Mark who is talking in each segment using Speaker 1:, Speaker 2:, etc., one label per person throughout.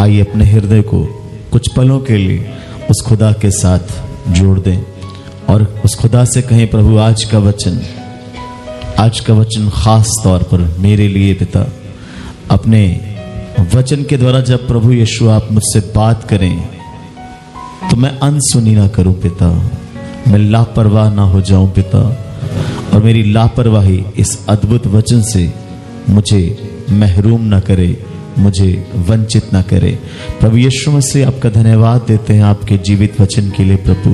Speaker 1: आइए अपने हृदय को कुछ पलों के लिए उस खुदा के साथ जोड़ दें और उस खुदा से कहें, प्रभु आज का वचन खास तौर पर मेरे लिए पिता, अपने वचन के द्वारा जब प्रभु यीशु आप मुझसे बात करें तो मैं अनसुनी ना करूं पिता, मैं लापरवाह ना हो जाऊं पिता, और मेरी लापरवाही इस अद्भुत वचन से मुझे महरूम ना करे, मुझे वंचित ना करे। प्रभु यीशु मसीह आपका धन्यवाद देते हैं आपके जीवित वचन के लिए। प्रभु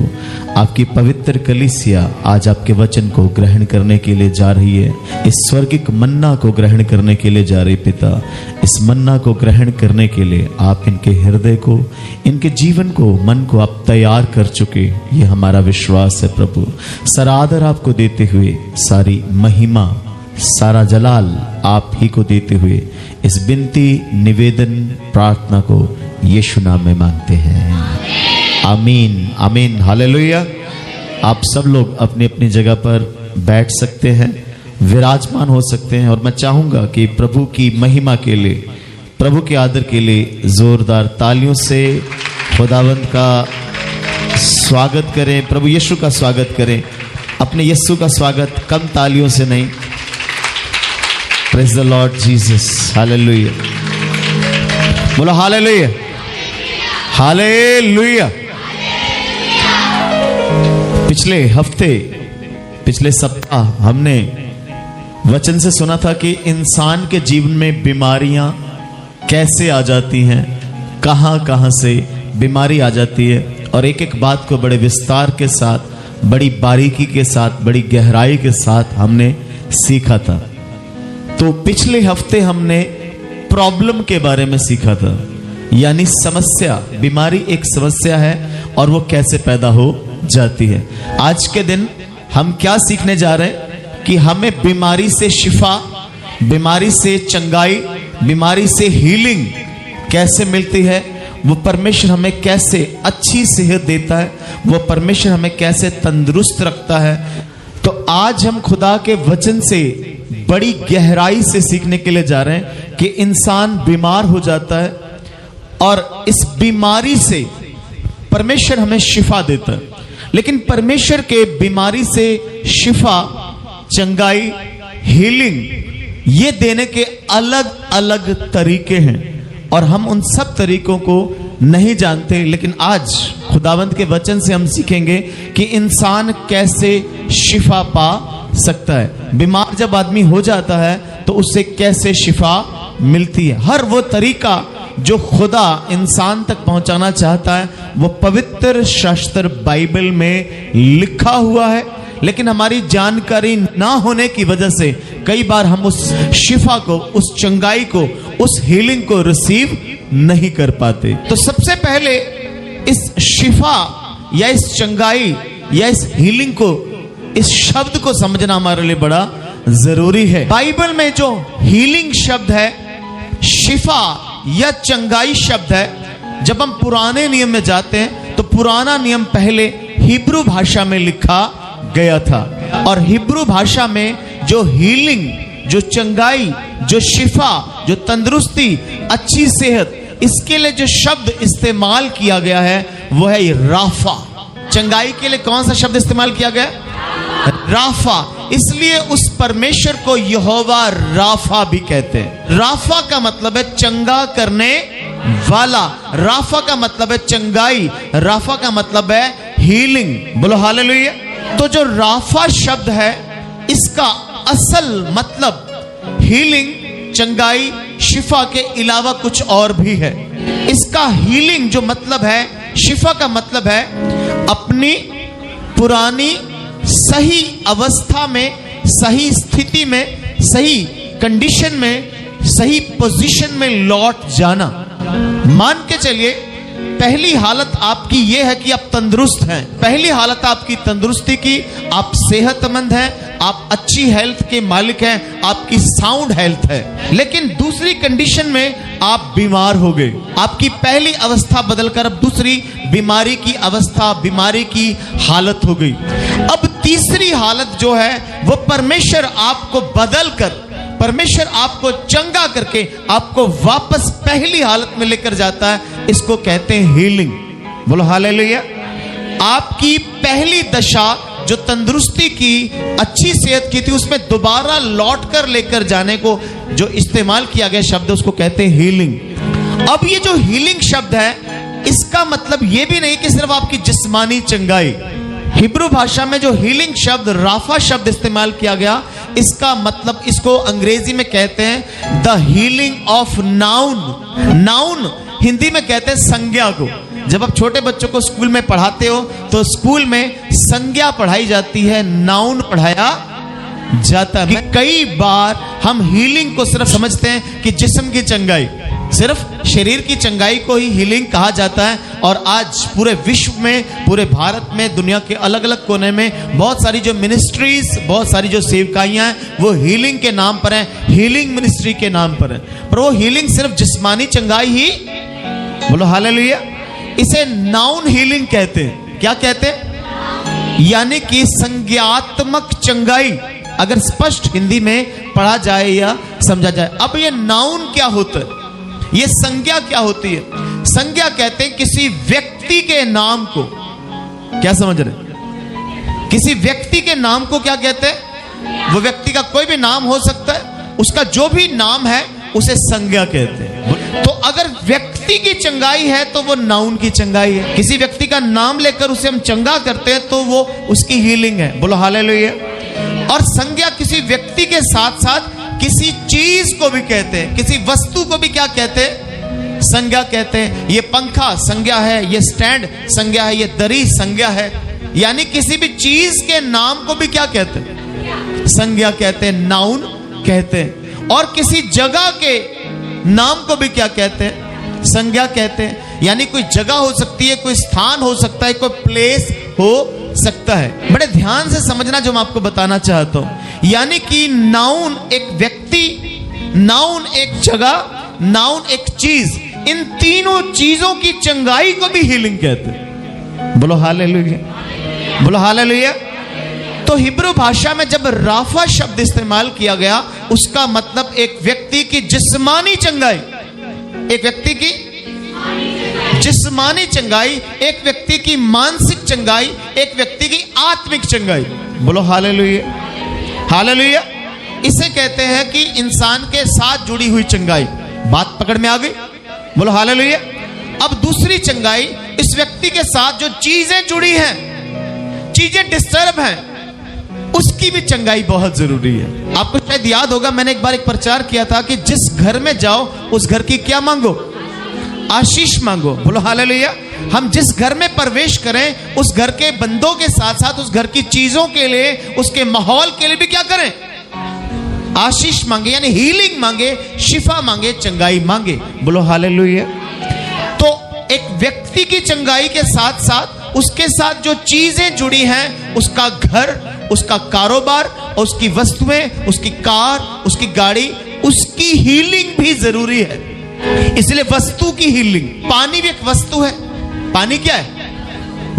Speaker 1: आपकी पवित्र कलीसिया आज आपके वचन को ग्रहण करने के लिए जा रही है, इस स्वर्गिक मन्ना को ग्रहण करने के लिए जा रही पिता। इस मन्ना को ग्रहण करने के लिए आप इनके हृदय को, इनके जीवन को, मन को आप तैयार कर चुके, ये हमारा विश्वास है प्रभु। सरादर आपको देते हुए, सारी महिमा, सारा जलाल आप ही को देते हुए इस बिनती, निवेदन, प्रार्थना को यीशु नाम में मांगते हैं, आमीन आमीन हालेलुया। आप सब लोग अपनी अपनी जगह पर बैठ सकते हैं, विराजमान हो सकते हैं, और मैं चाहूंगा कि प्रभु की महिमा के लिए, प्रभु के आदर के लिए जोरदार तालियों से खुदावंद का स्वागत करें, प्रभु यीशु का स्वागत करें। अपने यीशु का स्वागत कम तालियों से नहीं। Praise the Lord Jesus, hallelujah, बोलो हालेलुया हालेलुया। पिछले सप्ताह हमने वचन से सुना था कि इंसान के जीवन में बीमारियां कैसे आ जाती हैं, कहां से बीमारी आ जाती है, और एक एक बात को बड़े विस्तार के साथ, बड़ी बारीकी के साथ, बड़ी गहराई के साथ हमने सीखा था। तो पिछले हफ्ते हमने प्रॉब्लम के बारे में सीखा था, यानी समस्या। बीमारी एक समस्या है और वो कैसे पैदा हो जाती है। आज के दिन हम क्या सीखने जा रहे हैं कि हमें बीमारी से शिफा, बीमारी से चंगाई, बीमारी से हीलिंग कैसे मिलती है, वो परमेश्वर हमें कैसे अच्छी सेहत देता है, वो परमेश्वर हमें कैसे तंदुरुस्त रखता है। तो आज हम खुदा के वचन से बड़ी गहराई से सीखने के लिए जा रहे हैं कि इंसान बीमार हो जाता है और इस बीमारी से परमेश्वर हमें शिफा देता है। लेकिन परमेश्वर के बीमारी से शिफा, चंगाई, हीलिंग, ये देने के अलग अलग तरीके हैं और हम उन सब तरीकों को नहीं जानते। लेकिन आज खुदावंत के वचन से हम सीखेंगे कि इंसान कैसे शिफा पा सकता है। बीमार जब आदमी हो जाता है तो उससे कैसे शिफा मिलती है। हर वो तरीका जो खुदा इंसान तक पहुंचाना चाहता है वो पवित्र शास्त्र बाइबल में लिखा हुआ है, लेकिन हमारी जानकारी ना होने की वजह से कई बार हम उस शिफा को, उस चंगाई को, उस हीलिंग को रिसीव नहीं कर पाते। तो सबसे पहले इस शिफा या इस चंगाई या इस हीलिंग को, इस शब्द को समझना हमारे लिए बड़ा जरूरी है। बाइबल में जो हीलिंग शब्द है, शिफा या चंगाई शब्द है, जब हम पुराने नियम में जाते हैं तो पुराना नियम पहले हिब्रू भाषा में लिखा गया था, और हिब्रू भाषा में जो हीलिंग, जो चंगाई, जो शिफा, जो तंदुरुस्ती, अच्छी सेहत, इसके लिए जो शब्द इस्तेमाल किया गया है वो है राफा। चंगाई के लिए कौन सा शब्द इस्तेमाल किया गया? राफा। इसलिए उस परमेश्वर को यहोवा राफा भी कहते हैं। राफा का मतलब है चंगा करने वाला, राफा का मतलब है चंगाई, राफा का मतलब है हीलिंग। बोलो हालेलुया। तो जो राफा शब्द है इसका असल मतलब हीलिंग, चंगाई, शिफा के अलावा कुछ और भी है। इसका हीलिंग जो मतलब है, शिफा का मतलब है अपनी पुरानी सही अवस्था में, सही स्थिति में, सही कंडीशन में, सही पोजीशन में लौट जाना। मान के चलिए पहली हालत आपकी यह है कि आप तंदुरुस्त हैं, पहली हालत आपकी तंदुरुस्ती की, आप सेहतमंद हैं, आप अच्छी हेल्थ के मालिक हैं, आपकी साउंड हेल्थ है। लेकिन दूसरी कंडीशन में आप बीमार हो गए, आपकी पहली अवस्था बदलकर अब दूसरी बीमारी की अवस्था, बीमारी की हालत हो गई। अब तीसरी हालत जो है वो परमेश्वर आपको बदलकर परमेश्वर आपको चंगा करके आपको वापस पहली हालत में लेकर जाता है, इसको कहते हैं हीलिंग। बोलो हालेलुया। आपकी पहली दशा जो तंदुरुस्ती की, अच्छी सेहत की थी, उसमें दोबारा लौट कर लेकर जाने को जो इस्तेमाल किया गया शब्द, उसको कहते हैं हीलिंग। अब ये जो हीलिंग शब्द है, इसका मतलब ये भी नहीं कि सिर्फ आपकी जिस्मानी चंगाई। हिब्रू भाषा में जो हीलिंग शब्द, राफा शब्द इस्तेमाल किया गया, इसका मतलब, इसको अंग्रेजी में कहते हैं the healing of noun. Noun Hindi में कहते हैं संज्ञा को। जब आप छोटे बच्चों को स्कूल में पढ़ाते हो तो स्कूल में संज्ञा पढ़ाई जाती है, नाउन पढ़ाया जाता है। कई बार हम हीलिंग को सिर्फ समझते हैं कि जिस्म की चंगाई, सिर्फ शरीर की चंगाई को ही हीलिंग कहा जाता है। और आज पूरे विश्व में, पूरे भारत में, दुनिया के अलग अलग कोने में बहुत सारी जो मिनिस्ट्रीज, बहुत सारी जो सेवकाइयां हैं, वो हीलिंग के नाम पर हैं, हीलिंग मिनिस्ट्री के नाम पर है। पर वो हीलिंग सिर्फ जिस्मानी चंगाई ही, बोलो हालेलुया, इसे नाउन हीलिंग कहते हैं। क्या कहते हैं? यानी कि संज्ञात्मक चंगाई, अगर स्पष्ट हिंदी में पढ़ा जाए या समझा जाए। अब ये नाउन क्या होता है, ये संज्ञा क्या होती है? संज्ञा कहते हैं किसी व्यक्ति के नाम को, क्या समझ रहे? किसी व्यक्ति के नाम को क्या कहते हैं? वो व्यक्ति का कोई भी नाम हो सकता है, उसका जो भी नाम है उसे संज्ञा कहते हैं। तो अगर व्यक्ति की चंगाई है तो वो नाउन की चंगाई है। किसी व्यक्ति का नाम लेकर उसे हम चंगा करते हैं तो वो उसकी हीलिंग है। बोलो हालेलुया। और संज्ञा किसी व्यक्ति के साथ साथ किसी चीज को भी कहते हैं, किसी वस्तु को भी क्या कहते हैं? संज्ञा कहते हैं। ये पंखा संज्ञा है, ये स्टैंड संज्ञा है, ये दरी संज्ञा है। यानी किसी भी चीज के नाम को भी क्या कहते हैं? संज्ञा कहते हैं, नाउन कहते हैं। और किसी जगह के नाम को भी क्या कहते हैं? संज्ञा कहते हैं। यानी कोई जगह हो सकती है, कोई स्थान हो सकता है, कोई प्लेस हो सकता है। बड़े ध्यान से समझना जो मैं आपको बताना चाहता हूं। यानी कि नाउन एक व्यक्ति, नाउन एक जगह, नाउन एक चीज, इन तीनों चीजों की चंगाई को भी हीलिंग कहते हैं। बोलो हालेलुया, बोलो हालेलुया। तो हिब्रू भाषा में जब राफा शब्द इस्तेमाल किया गया, उसका मतलब एक व्यक्ति की जिस्मानी चंगाई, एक व्यक्ति की जिस्मानी चंगाई, एक व्यक्ति की मानसिक चंगाई, एक व्यक्ति की आत्मिक चंगाई। बोलो हालेलुया, हालेलुया। इसे कहते हैं कि इंसान के साथ जुड़ी हुई चंगाई। बात पकड़ में आ गई? बोलो हालेलुया। अब दूसरी चंगाई, इस व्यक्ति के साथ जो चीजें जुड़ी हैं, चीजें डिस्टर्ब हैं, उसकी भी चंगाई बहुत जरूरी है। आपको शायद याद होगा, मैंने एक बार एक प्रचार किया था कि जिस घर में जाओ उस घर की क्या मांगो? आशीष मांगो। बोलो हालेलुया। हम जिस घर में प्रवेश करें, उस घर के बंदों के साथ साथ उस घर की चीजों के लिए, उसके माहौल के लिए भी क्या करें? आशीष मांगे, यानी हीलिंग मांगे, शिफा मांगे, चंगाई मांगे। बोलो हालेलुया। तो एक व्यक्ति की चंगाई के साथ साथ उसके साथ जो चीजें जुड़ी हैं, उसका घर, उसका कारोबार, उसकी वस्तुएं, उसकी कार, उसकी गाड़ी, उसकी हीलिंग भी जरूरी है। इसलिए वस्तु की हीलिंग, पानी भी एक वस्तु है। पानी क्या है?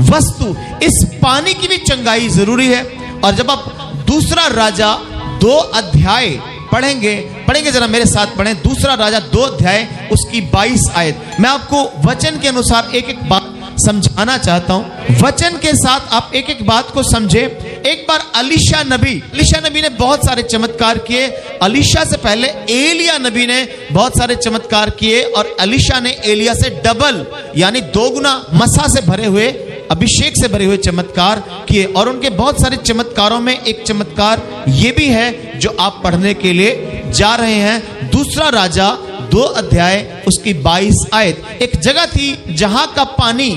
Speaker 1: वस्तु। इस पानी की भी चंगाई जरूरी है। और जब आप दूसरा राजा 2 अध्याय पढ़ेंगे जरा मेरे साथ पढ़ें। दूसरा राजा 2 अध्याय उसकी 22 आयत। मैं आपको वचन के अनुसार एक एक बात समझाना चाहता हूं। वचन के साथ आप एक एक बात को समझे। एक बार अलीशा नबी ने बहुत सारे चमत्कार किए। अलीशा से पहले एलिया नबी ने बहुत सारे चमत्कार किए, और अलीशा ने एलिया से डबल यानी 2 गुना मसा से भरे हुए, अभिषेक से भरे हुए चमत्कार किए। और उनके बहुत सारे चमत्कारों में एक चमत्कार ये भी है जो आप पढ़ने के लिए जा रहे हैं। दूसरा राजा 2 अध्याय उसकी 22 आयत। एक जगह थी जहां का पानी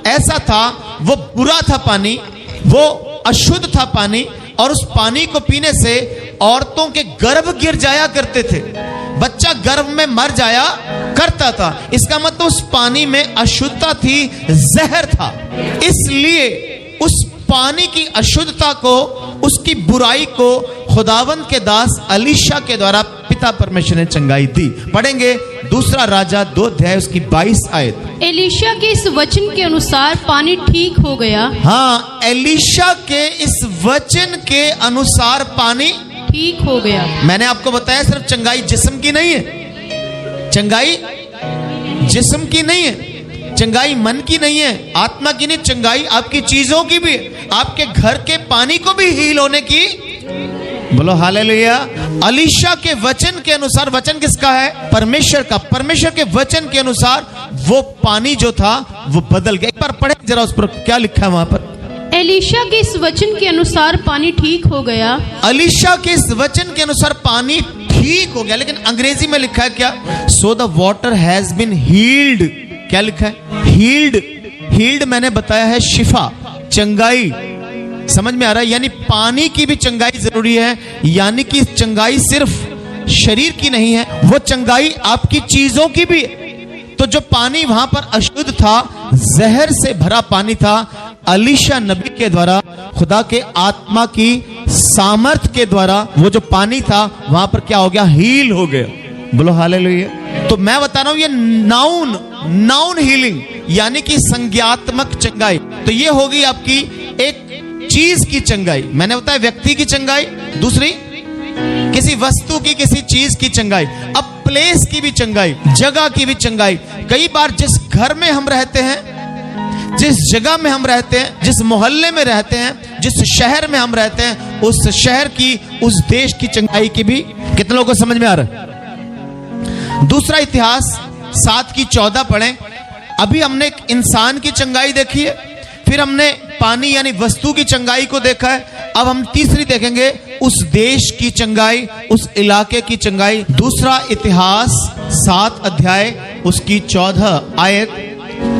Speaker 1: ऐसा था, वो बुरा था पानी, वो अशुद्ध था पानी, और उस पानी को पीने से औरतों के गर्भ गिर जाया करते थे, बच्चा गर्भ में मर जाया करता था। इसका मतलब उस पानी में अशुद्धता थी, जहर था। इसलिए उस पानी की अशुद्धता को, उसकी बुराई को खुदावंद के दास अलीशा के द्वारा पिता परमेश्वर ने चंगाई दी। पढ़ेंगे दूसरा राजा 2 अध्याय उसकी 22 आयत।
Speaker 2: एलीशा के इस वचन के अनुसार पानी ठीक हो गया।
Speaker 1: हाँ, एलीशा के इस वचन के अनुसार पानी
Speaker 2: ठीक हो गया।
Speaker 1: मैंने आपको बताया सिर्फ चंगाई जिस्म की नहीं है, चंगाई जिस्म की नहीं है, चंगाई मन की नहीं है, आत्मा की नहीं, चंगाई आपकी चीजों की भी, आपके घर के पानी को भी हील होने की। बोलो हालेलुया। अलीशा के वचन के अनुसार, वचन किसका है? परमेश्वर का। परमेश्वर के वचन के अनुसार वो पानी जो था वो बदल गया। एक बार पढ़े जरा उस पर क्या लिखा है वहां पर।
Speaker 2: एलीशा के इस वचन के अनुसार पानी ठीक हो गया।
Speaker 1: अलीशा के इस वचन के अनुसार पानी ठीक हो गया, लेकिन अंग्रेजी में लिखा है क्या? So the water has been healed. क्या लिखा है? हील्ड। हील्ड मैंने बताया है शिफा, चंगाई। समझ में आ रहा है? यानी पानी की भी चंगाई जरूरी है, यानी कि चंगाई सिर्फ शरीर की नहीं है, वो चंगाई आपकी चीजों की भी। तो जो पानी वहां पर अशुद्ध था, जहर से भरा पानी था, अलीशा नबी के द्वारा, खुदा के आत्मा की सामर्थ के द्वारा वो जो पानी था वहां पर क्या हो गया? हील हो गया। बोलो हालेलुया। तो मैं बता रहा हूं ये नाउन हीलिंग, यानी कि संज्ञात्मक चंगाई। तो ये होगी आपकी एक चीज की चंगाई। मैंने बताया व्यक्ति की चंगाई, दूसरी किसी वस्तु की, किसी चीज की चंगाई। अब प्लेस की भी चंगाई, जगह की भी चंगाई। कई बार जिस घर में हम रहते हैं, जिस जगह में हम रहते हैं, जिस मोहल्ले में रहते हैं, जिस शहर में हम रहते हैं, उस शहर की, उस देश की चंगाई की भी। कितने लोगों को समझ में आ रहा है? दूसरा इतिहास 7:14 पढ़ें। अभी हमने एक इंसान की चंगाई देखी है, फिर हमने पानी यानी वस्तु की चंगाई को देखा है। अब हम तीसरी देखेंगे उस देश की चंगाई, उस इलाके की चंगाई। दूसरा इतिहास 7 अध्याय उसकी 14 आयत।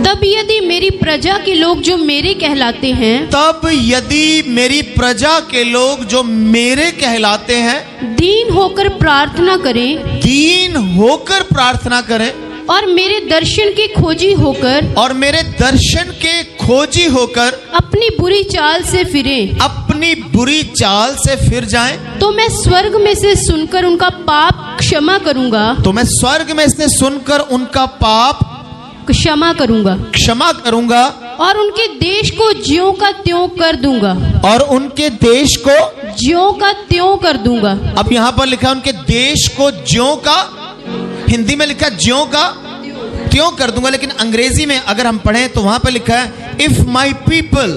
Speaker 2: तब यदि मेरी प्रजा के लोग जो मेरे कहलाते हैं,
Speaker 1: तब यदि मेरी प्रजा के लोग जो मेरे कहलाते हैं,
Speaker 2: दीन होकर प्रार्थना करें,
Speaker 1: दीन होकर प्रार्थना करें,
Speaker 2: और मेरे दर्शन के खोजी होकर,
Speaker 1: और मेरे दर्शन के खोजी होकर
Speaker 2: अपनी बुरी चाल से फिरें,
Speaker 1: अपनी बुरी चाल से फिर जाएं,
Speaker 2: तो मैं स्वर्ग में से सुनकर उनका पाप क्षमा करूंगा।
Speaker 1: तो मैं स्वर्ग में से सुनकर उनका पाप
Speaker 2: क्षमा करूंगा,
Speaker 1: क्षमा करूंगा,
Speaker 2: और उनके देश को ज्यों का त्यों कर दूंगा,
Speaker 1: और उनके देश को
Speaker 2: ज्यों का त्यों कर दूंगा।
Speaker 1: अब यहां पर लिखा है उनके देश को ज्यों का, हिंदी में लिखा ज्यों का त्यों कर दूंगा, लेकिन अंग्रेजी में अगर हम पढ़ें तो वहां पर लिखा है if my people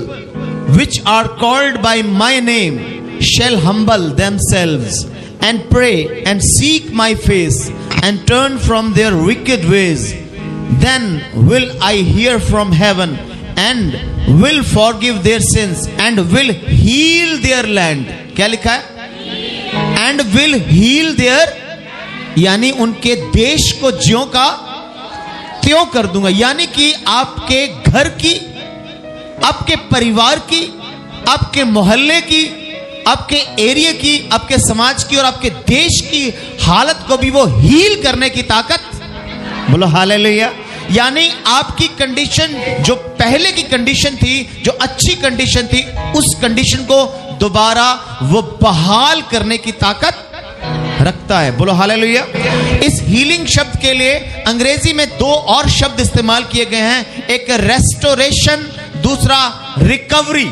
Speaker 1: which are called by my name shall humble themselves and pray and seek my face and turn from their wicked ways, then will I hear from heaven and will forgive their sins and will heal their land. क्या लिखा है? And will heal their, यानी उनके देश को ज्यों का त्यों कर दूंगा। यानी कि आपके घर की, आपके परिवार की, आपके मोहल्ले की, आपके एरिया की, आपके समाज की और आपके देश की हालत को भी वो हील करने की ताकत। बोलो हालेलुया। यानी आपकी कंडीशन, जो पहले की कंडीशन थी, जो अच्छी कंडीशन थी, उस कंडीशन को दोबारा वो बहाल करने की ताकत रखता है। बोलो हालेलुया। इस हीलिंग शब्द के लिए अंग्रेजी में 2 और शब्द इस्तेमाल किए गए हैं, एक रेस्टोरेशन, दूसरा रिकवरी।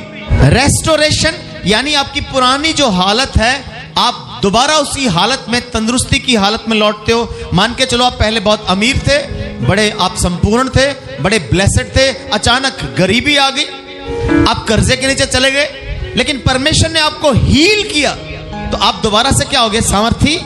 Speaker 1: रेस्टोरेशन यानी आपकी पुरानी जो हालत है, आप दोबारा उसी हालत में, तंदुरुस्ती की हालत में लौटते हो। मान के चलो आप पहले बहुत अमीर थे, बड़े आप संपूर्ण थे, बड़े ब्लेसेड थे, अचानक गरीबी आ गई, आप कर्जे के नीचे चले गए, लेकिन परमेश्वर ने आपको हील किया, तो आप दोबारा से क्या हो गए? सामर्थी,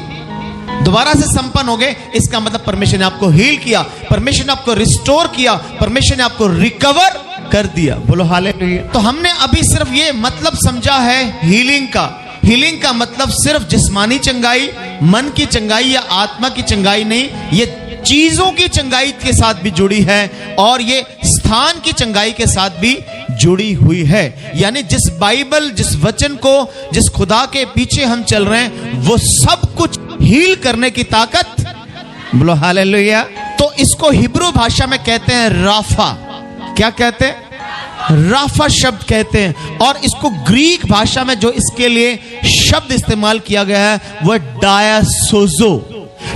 Speaker 1: दोबारा से संपन्न हो गए। इसका मतलब परमेश्वर ने आपको हील किया, परमेश्वर ने आपको रिस्टोर किया, परमेश्वर ने आपको रिकवर कर दिया। बोलो हालेलुया। तो हमने अभी सिर्फ ये मतलब समझा है हीलिंग का। हीलिंग का मतलब सिर्फ जिस्मानी चंगाई, मन की चंगाई या आत्मा की चंगाई नहीं, ये चीजों की चंगाई के साथ भी जुड़ी है और ये स्थान की चंगाई के साथ भी जुड़ी हुई है। यानी जिस बाइबल, जिस वचन को, जिस खुदा के पीछे हम चल रहे हैं, वो सब कुछ हील करने की ताकत। बोलो हालेलुया। तो इसको हिब्रू भाषा में कहते हैं राफा। क्या कहते हैं? राफा शब्द कहते हैं। और इसको ग्रीक भाषा में जो इसके लिए शब्द इस्तेमाल किया गया है वह डायासोजो।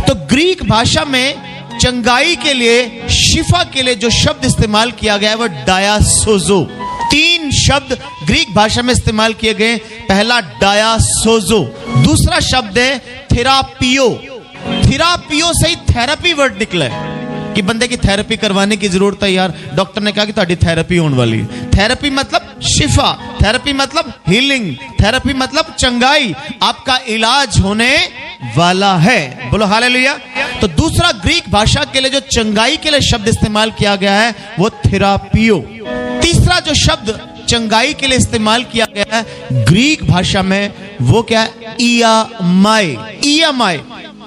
Speaker 1: तो ग्रीक भाषा में चंगाई के लिए, शिफा के लिए जो शब्द इस्तेमाल किया गया है वह डायासोजो। 3 शब्द ग्रीक भाषा में इस्तेमाल किए गए। पहला डायासोजो, दूसरा शब्द है थेरापियो। थेरापियो से ही थेरेपी वर्ड निकला है कि बंदे की थेरेपी करवाने की जरूरत है यार, डॉक्टर ने कहा कि तुम्हारी थेरेपी होने वाली है। थेरेपी मतलब शिफा, थेरेपी मतलब हीलिंग, थेरेपी मतलब चंगाई, आपका इलाज होने वाला है। बोलो हालेलुया। तो दूसरा ग्रीक भाषा के लिए जो चंगाई के लिए शब्द इस्तेमाल किया गया है वो थेरापियो। तीसरा जो शब्द चंगाई के लिए इस्तेमाल किया गया है ग्रीक भाषा में वो क्या है? इयामाई। इयामाई,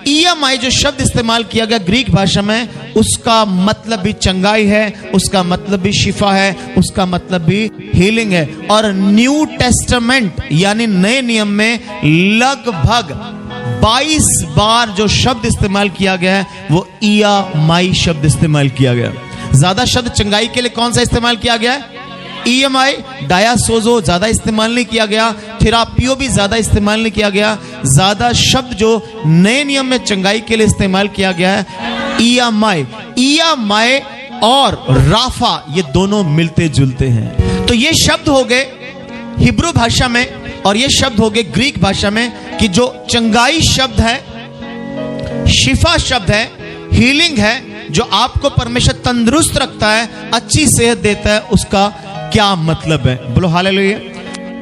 Speaker 1: इयामाई जो शब्द इस्तेमाल किया गया ग्रीक भाषा में, उसका मतलब भी चंगाई है, उसका मतलब भी शिफा है, उसका मतलब भी हीलिंग है। और न्यू टेस्टामेंट यानी नए नियम में लगभग 22 बार जो शब्द इस्तेमाल किया गया है वो इयामाई शब्द इस्तेमाल किया गया। ज्यादा शब्द चंगाई के लिए कौन सा इस्तेमाल किया गया है? ईएमआई। डायासोजो ज्यादा इस्तेमाल नहीं किया गया, थेरापियो भी ज्यादा इस्तेमाल नहीं किया गया। ज्यादा शब्द जो नए नियम में चंगाई के लिए इस्तेमाल किया गया है ईएमआई। ईएमआई और राफा ये दोनों मिलते जुलते हैं। तो ये शब्द हो गए हिब्रू भाषा में और ये शब्द हो गए ग्रीक भाषा में कि जो चंगाई शब्द है, शिफा शब्द है, हीलिंग है, जो आपको परमेश्वर तंदुरुस्त रखता है, अच्छी सेहत देता है, उसका क्या मतलब है। बोलो हालेलुया।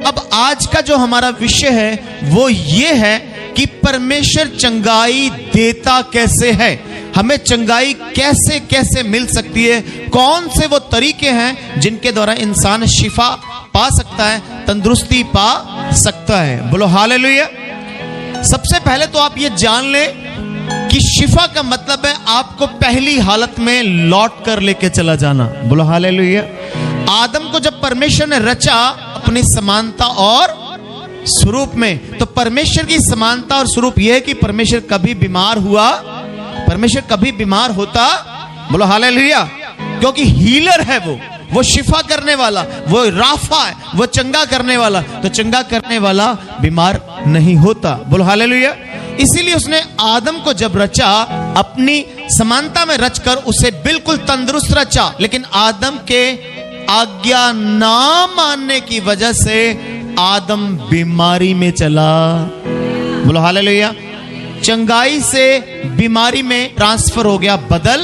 Speaker 1: अब आज का जो हमारा विषय है वो ये है कि परमेश्वर चंगाई देता कैसे है, हमें चंगाई कैसे कैसे मिल सकती है, कौन से वो तरीके हैं जिनके द्वारा इंसान शिफा पा सकता है, तंदुरुस्ती पा सकता है। बोलो हालेलुया। सबसे पहले तो आप ये जान लें कि शिफा का मतलब है आपको पहली हालत में लौट कर लेके चला जाना। बोलो हालेलुया। आदम को जब परमेश्वर ने रचा अपनी समानता और स्वरूप में, तो परमेश्वर की समानता और स्वरूप यह है कि परमेश्वर कभी बीमार हुआ, परमेश्वर कभी बीमार होता। बोलो हालेलुया। क्योंकि हीलर है वो शिफा करने वाला, वो राफा है, वो चंगा करने वाला। तो चंगा करने वाला बीमार नहीं होता। बोलो हालेलुया। इसीलिए उसने आदम को जब रचा अपनी समानता में रचकर उसे बिल्कुल तंदुरुस्त रचा, लेकिन आदम के आज्ञा ना मानने की वजह से आदम बीमारी में चला। बोलो हालेलुया। चंगाई से बीमारी में ट्रांसफर हो गया, बदल।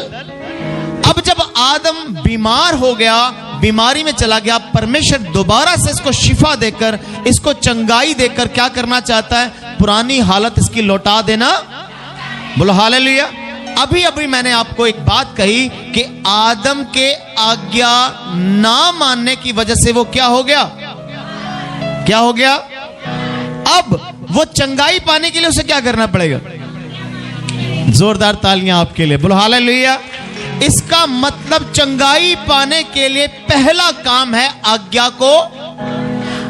Speaker 1: अब जब आदम बीमार हो गया, बीमारी में चला गया, परमेश्वर दोबारा से इसको शिफा देकर, इसको चंगाई देकर क्या करना चाहता है? पुरानी हालत इसकी लौटा देना। बोलो हालेलुया। अभी अभी मैंने आपको एक बात कही कि आदम के आज्ञा ना मानने की वजह से वो क्या हो गया? क्या हो गया? अब वो चंगाई पाने के लिए उसे क्या करना पड़ेगा? जोरदार तालियां आपके लिए। बोलो हालेलुया। इसका मतलब चंगाई पाने के लिए पहला काम है आज्ञा को,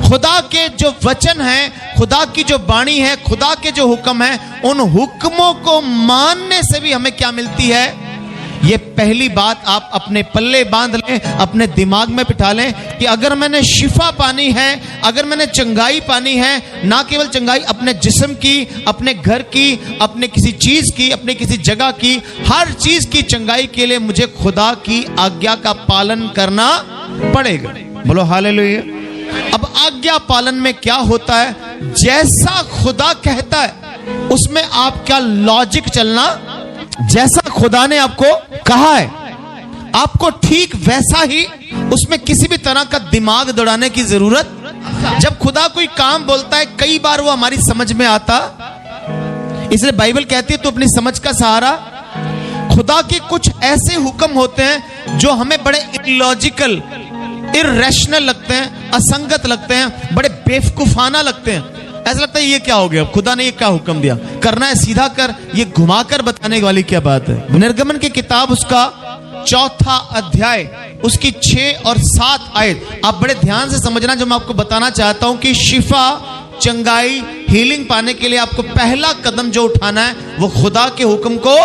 Speaker 1: खुदा के जो वचन है, खुदा की जो वाणी है, खुदा के जो हुक्म है, उन हुक्मों को मानने से भी हमें क्या मिलती है? ये पहली बात आप अपने पल्ले बांध लें, अपने दिमाग में बिठा लें कि अगर मैंने शिफा पानी है, अगर मैंने चंगाई पानी है, ना केवल चंगाई अपने जिस्म की, अपने घर की, अपने किसी चीज की, अपने किसी जगह की, हर चीज की चंगाई के लिए मुझे खुदा की आज्ञा का पालन करना पड़ेगा। बोलो हालेलुया। अब आज्ञा पालन में क्या होता है? जैसा खुदा कहता है उसमें आपका लॉजिक चलना, जैसा खुदा ने आपको कहा है आपको ठीक वैसा ही, उसमें किसी भी तरह का दिमाग दौड़ाने की जरूरत। जब खुदा कोई काम बोलता है कई बार वो हमारी समझ में आता, इसलिए बाइबल कहती है तो अपनी समझ का सहारा। खुदा के कुछ ऐसे हुक्म होते हैं जो हमें बड़े इलॉजिकल, इररेशनल लगते हैं, असंगत लगते हैं, बड़े बेवकूफाना लगते हैं। ऐसा लगता है ये क्या हो गया, खुदा ने ये क्या हुक्म दिया, करना है सीधा कर, ये घुमाकर बताने वाली क्या बात है। निर्गमन की किताब उसका 4 अध्याय उसकी 6 और 7 आयत आप बड़े ध्यान से समझना। जो मैं आपको बताना चाहता हूं कि शिफा, चंगाई, हीलिंग पाने के लिए आपको पहला कदम जो उठाना है वो खुदा के हुक्म को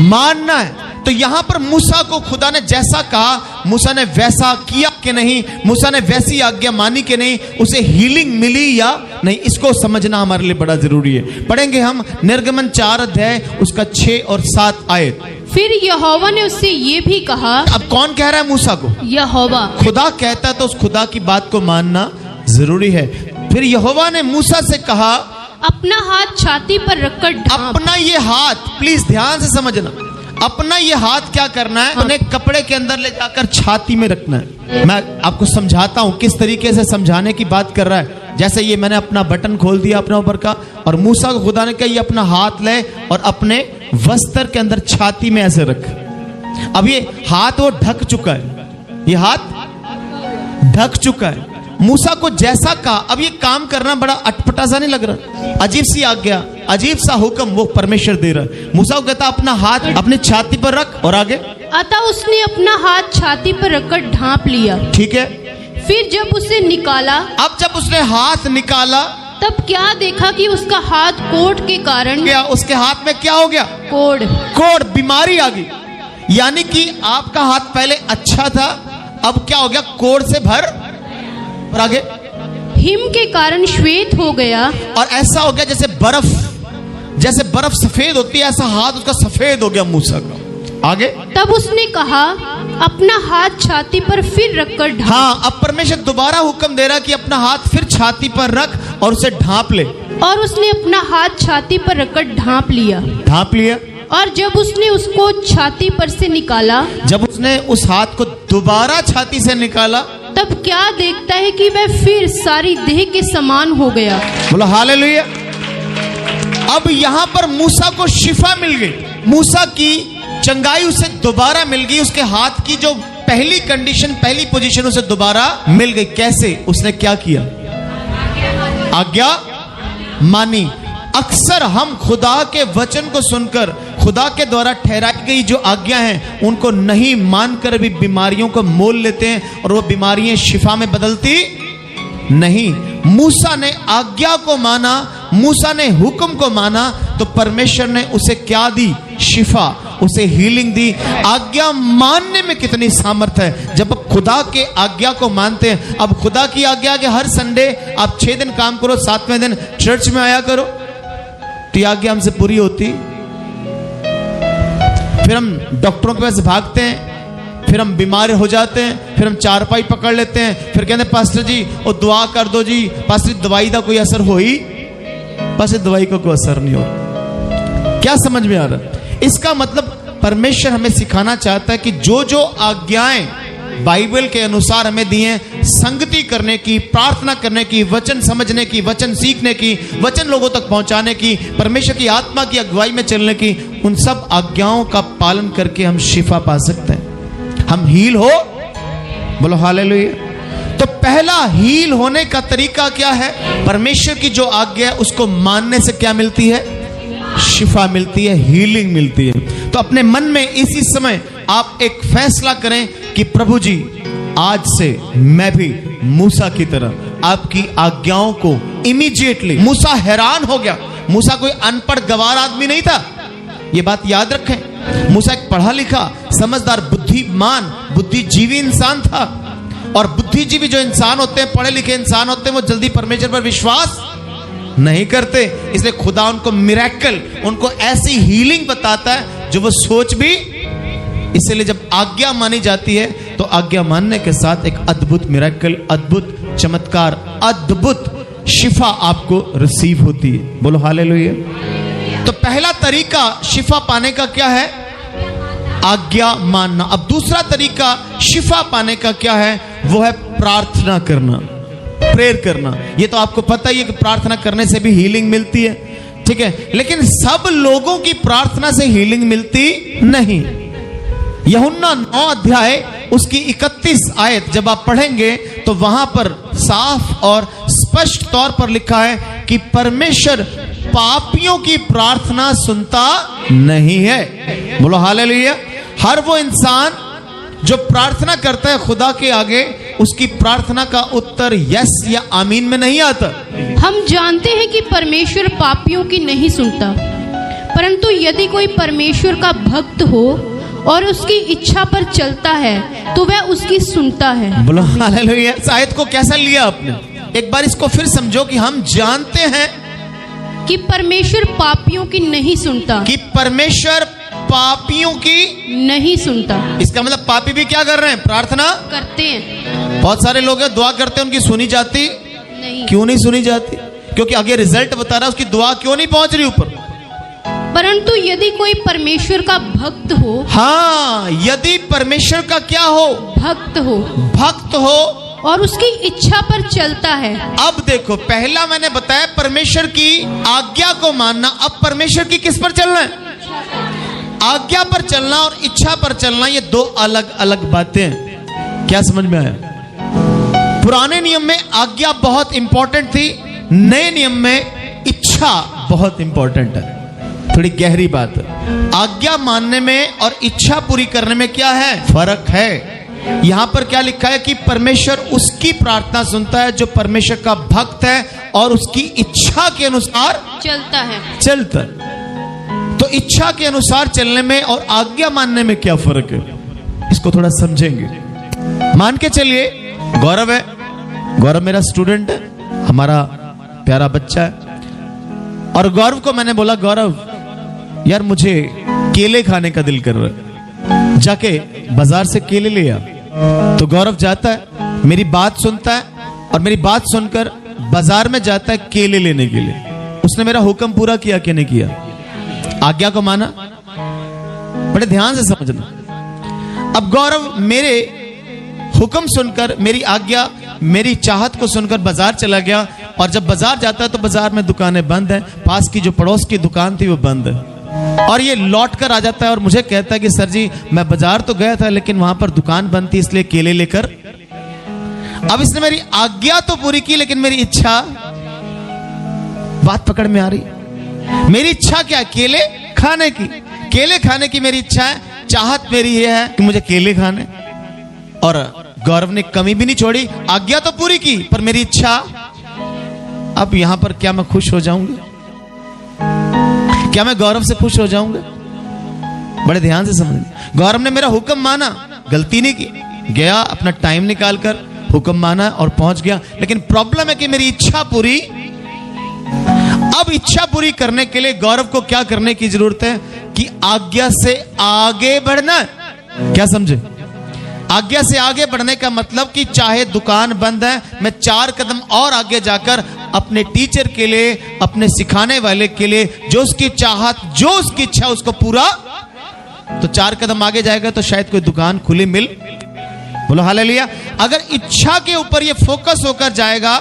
Speaker 1: मानना है। तो यहां पर मूसा को खुदा ने जैसा कहा, मूसा ने वैसा किया कि नहीं, मूसा ने वैसी आज्ञा मानी कि नहीं, उसे हीलिंग मिली या नहीं, इसको समझना हमारे लिए बड़ा जरूरी है। पढ़ेंगे हम निर्गमन 4 अध्याय उसका 6 और 7 आयत।
Speaker 2: फिर यहोवा ने उससे ये भी कहा।
Speaker 1: अब कौन कह रहा है मूसा को?
Speaker 2: यहोवा।
Speaker 1: खुदा कहता है तो उस खुदा की बात को मानना जरूरी है। फिर यहोवा ने मूसा से कहा,
Speaker 2: अपना हाथ छाती पर रखकर ढांप।
Speaker 1: अपना ये हाथ, प्लीज ध्यान से समझना, अपना ये हाथ क्या करना है? उन्हें कपड़े के अंदर ले जाकर छाती में रखना है। मैं आपको समझाता हूं किस तरीके से समझाने की बात कर रहा है। जैसे ये मैंने अपना बटन खोल दिया अपने ऊपर का, और मूसा को खुदा ने कहा ये अपना हाथ ले और अपने वस्त्र के अंदर छाती में ऐसे रख। अब ये हाथ वो ढक चुका है, ये हाथ ढक चुका है। मूसा को जैसा कहा, अब ये काम करना बड़ा अटपटा सा नहीं लग रहा? अजीब सी आज्ञा, अजीब सा हुक्म वो परमेश्वर दे रहा है। मूसा को कहता अपना हाथ अपनी छाती पर रख, और आगे
Speaker 2: अतः उसने अपना हाथ छाती पर रखकर ढांप लिया।
Speaker 1: ठीक है।
Speaker 2: फिर जब उसे निकाला,
Speaker 1: अब जब उसने हाथ निकाला
Speaker 2: तब क्या देखा कि उसका हाथ कोढ़ के कारण,
Speaker 1: क्या उसके हाथ में क्या हो गया?
Speaker 2: कोढ़।
Speaker 1: कोढ़, बीमारी आ गई। यानी कि आपका हाथ पहले अच्छा था, अब क्या हो गया? कोढ़ से भर, और आगे
Speaker 2: हिम के कारण श्वेत हो गया,
Speaker 1: और ऐसा हो गया जैसे बर्फ सफेद होती है, ऐसा हाथ उसका सफेद हो गया मूसा का। आगे
Speaker 2: तब उसने कहा अपना हाथ छाती पर फिर रखकर ढांप।
Speaker 1: हाँ, अब परमेश्वर दोबारा हुक्म दे रहा कि अपना हाथ फिर छाती पर रख और उसे ढांप ले।
Speaker 2: और उसने अपना हाथ छाती पर रखकर ढांप लिया।
Speaker 1: ढांप लिया।
Speaker 2: और जब उसने उसको छाती पर से निकाला,
Speaker 1: जब उसने उस हाथ को दोबारा छाती से निकाला,
Speaker 2: तब क्या देखता है कि वह फिर सारी देह के समान हो गया।
Speaker 1: बोलो हालेलुया। अब यहां पर मूसा को शिफा मिल गई, मूसा की चंगाई उसे दोबारा मिल गई। उसके हाथ की जो पहली कंडीशन, पहली पोजीशन उसे दोबारा मिल गई। कैसे? उसने क्या किया? आज्ञा मानी। अक्सर हम खुदा के वचन को सुनकर, खुदा के द्वारा ठहराई गई जो आज्ञा हैं उनको नहीं मानकर भी बीमारियों को मोल लेते हैं, और वो बीमारियां शिफा में बदलती नहीं। मूसा ने आज्ञा को माना, मूसा ने हुक्म को माना, तो परमेश्वर ने उसे क्या दी? शिफा, उसे हीलिंग दी। आज्ञा मानने में कितनी सामर्थ्य है जब आप खुदा के आज्ञा को मानते हैं। अब खुदा की आज्ञा के हर संडे आप 6 दिन काम करो, 7वें दिन चर्च में आया करो, तो ये आज्ञा हमसे पूरी होती। फिर हम डॉक्टरों के पास भागते हैं, फिर हम बीमार हो जाते हैं, फिर हम चारपाई पकड़ लेते हैं, फिर कहते हैं पास्टर जी वो दुआ कर दो जी, पास्टर जी दवाई का कोई असर हो ही? पास्टर दवाई का कोई असर नहीं हो। क्या समझ में आ रहा? इसका मतलब परमेश्वर हमें सिखाना चाहता है कि जो जो आज्ञाएं बाइबल के अनुसार हमें दी हैं, संगति करने की, प्रार्थना करने की, वचन समझने की, वचन सीखने की, वचन लोगों तक पहुंचाने की, परमेश्वर की आत्मा की अगुवाई में चलने की, उन सब आज्ञाओं का पालन करके हम शिफा पा सकते हैं, हम हील हो। बोलो हालेलुया। तो पहला हील होने का तरीका क्या है? परमेश्वर की जो आज्ञा है उसको मानने से क्या मिलती है? शिफा मिलती है, हीलिंग मिलती है। तो अपने मन में इसी समय आप एक फैसला करें कि प्रभु जी आज से मैं भी मूसा की तरह आपकी आज्ञाओं को इमीडिएटली। मूसा हैरान हो गया। मूसा कोई अनपढ़ गवार आदमी नहीं था, ये बात याद रखें। मूसा एक पढ़ा लिखा, समझदार, बुद्धिमान, बुद्धिजीवी इंसान था। और बुद्धिजीवी जो इंसान होते हैं, पढ़े लिखे इंसान होते हैं, वो जल्दी परमेश्वर पर विश्वास नहीं करते। इसलिए खुदा उनको मिरेकल, उनको ऐसी हीलिंग बताता है जो वो सोच भी। इसलिए जब आज्ञा मानी जाती है तो आज्ञा मानने के साथ एक अद्भुत मिरेकल, अद्भुत चमत्कार, अद्भुत शिफा आपको रिसीव होती है। बोलो हालेलुया। तो पहला तरीका शिफा पाने का क्या है? आज्ञा मानना। अब दूसरा तरीका शिफा पाने का क्या है? वो है प्रार्थना करना, प्रेयर करना। ये तो आपको पता ही है कि प्रार्थना करने से भी हीलिंग मिलती है, ठीक है। लेकिन सब लोगों की प्रार्थना से हीलिंग मिलती नहीं। यूहन्ना 9 अध्याय उसकी 31 आयत जब आप पढ़ेंगे तो वहां पर साफ और स्पष्ट तौर पर लिखा है कि परमेश्वर पापियों की प्रार्थना सुनता नहीं है। बोलो हालेलुया। हर वो इंसान जो प्रार्थना करता है खुदा के आगे, उसकी प्रार्थना का उत्तर यस या आमीन में नहीं आता।
Speaker 2: हम जानते हैं कि परमेश्वर पापियों की नहीं सुनता, परंतु यदि कोई परमेश्वर का भक्त हो और उसकी इच्छा पर चलता है तो वह उसकी सुनता है।
Speaker 1: बोलो हालेलुया। इस आयत को कैसा लिया आपने? एक बार इसको फिर समझो कि हम जानते हैं
Speaker 2: कि परमेश्वर पापियों की नहीं सुनता,
Speaker 1: कि परमेश्वर पापियों की
Speaker 2: नहीं सुनता।
Speaker 1: इसका मतलब पापी भी क्या कर रहे हैं? प्रार्थना
Speaker 2: करते हैं,
Speaker 1: बहुत सारे लोग हैं दुआ करते हैं, उनकी सुनी जाती
Speaker 2: नहीं।
Speaker 1: क्यों नहीं सुनी जाती? क्योंकि आगे रिजल्ट बता रहा है, उसकी दुआ क्यों नहीं पहुंच रही ऊपर।
Speaker 2: परंतु यदि कोई परमेश्वर का भक्त हो,
Speaker 1: हाँ, यदि परमेश्वर का क्या हो?
Speaker 2: भक्त हो,
Speaker 1: भक्त हो
Speaker 2: और उसकी इच्छा पर चलता है।
Speaker 1: अब देखो, पहला मैंने बताया परमेश्वर की आज्ञा को मानना। अब परमेश्वर की किस पर चलना है? आज्ञा पर चलना और इच्छा पर चलना, ये दो अलग अलग बातें हैं। क्या समझ में आया? पुराने नियम में आज्ञा बहुत इंपॉर्टेंट थी, नए नियम में इच्छा बहुत इंपॉर्टेंट है। थोड़ी गहरी बात है। आज्ञा मानने में और इच्छा पूरी करने में क्या है? फर्क है। यहां पर क्या लिखा है कि परमेश्वर उसकी प्रार्थना सुनता है जो परमेश्वर का भक्त है और उसकी इच्छा के अनुसार
Speaker 2: चलता है।
Speaker 1: तो इच्छा के अनुसार चलने में और आज्ञा मानने में क्या फर्क है, इसको थोड़ा समझेंगे। मान के चलिए गौरव है, गौरव मेरा स्टूडेंट है, हमारा प्यारा बच्चा है, और गौरव को मैंने बोला गौरव यार मुझे केले खाने का दिल कर रहा है, जाके बाजार से केले ले आ। तो गौरव जाता है, मेरी बात सुनता है और मेरी बात सुनकर बाजार में जाता है केले लेने के लिए। उसने मेरा हुक्म पूरा किया कि नहीं किया? आज्ञा को माना। बड़े ध्यान से समझना। अब गौरव मेरे हुक्म सुनकर, मेरी आज्ञा, मेरी चाहत को सुनकर बाजार चला गया, और जब बाजार जाता है तो बाजार में दुकानें बंद हैं, पास की जो पड़ोस की दुकान थी वो बंद है, और ये लौट कर आ जाता है और मुझे कहता है कि सर जी मैं बाजार तो गया था लेकिन वहां पर दुकान बंद थी इसलिए केले लेकर। अब इसने मेरी आज्ञा तो पूरी की लेकिन मेरी इच्छा, बात पकड़ में आ रही? मेरी इच्छा क्या है? केले खाने की। केले खाने की मेरी इच्छा है, चाहत मेरी ये है कि मुझे केले खाने, और गौरव ने कमी भी नहीं छोड़ी, आज्ञा तो पूरी की पर मेरी इच्छा। अब यहां पर क्या मैं खुश हो जाऊंगा? क्या मैं गौरव से खुश हो जाऊंगा? बड़े ध्यान से समझिए। गौरव ने मेरा हुक्म माना, गलती नहीं की, गया अपना टाइम निकालकर हुक्म माना और पहुंच गया, लेकिन प्रॉब्लम है कि मेरी इच्छा पूरी। अब इच्छा पूरी करने के लिए गौरव को क्या करने की जरूरत है? कि आज्ञा से आगे बढ़ना। क्या समझे? आज्ञा से आगे बढ़ने का मतलब कि चाहे दुकान बंद है, मैं 4 कदम और आगे जाकर अपने टीचर के लिए, अपने सिखाने वाले के लिए, जो उसकी चाहत, जो उसकी इच्छा, उसको पूरा। तो 4 कदम आगे जाएगा तो शायद कोई दुकान खुली मिल। बोलो हालेलुया। अगर इच्छा के ऊपर ये फोकस होकर जाएगा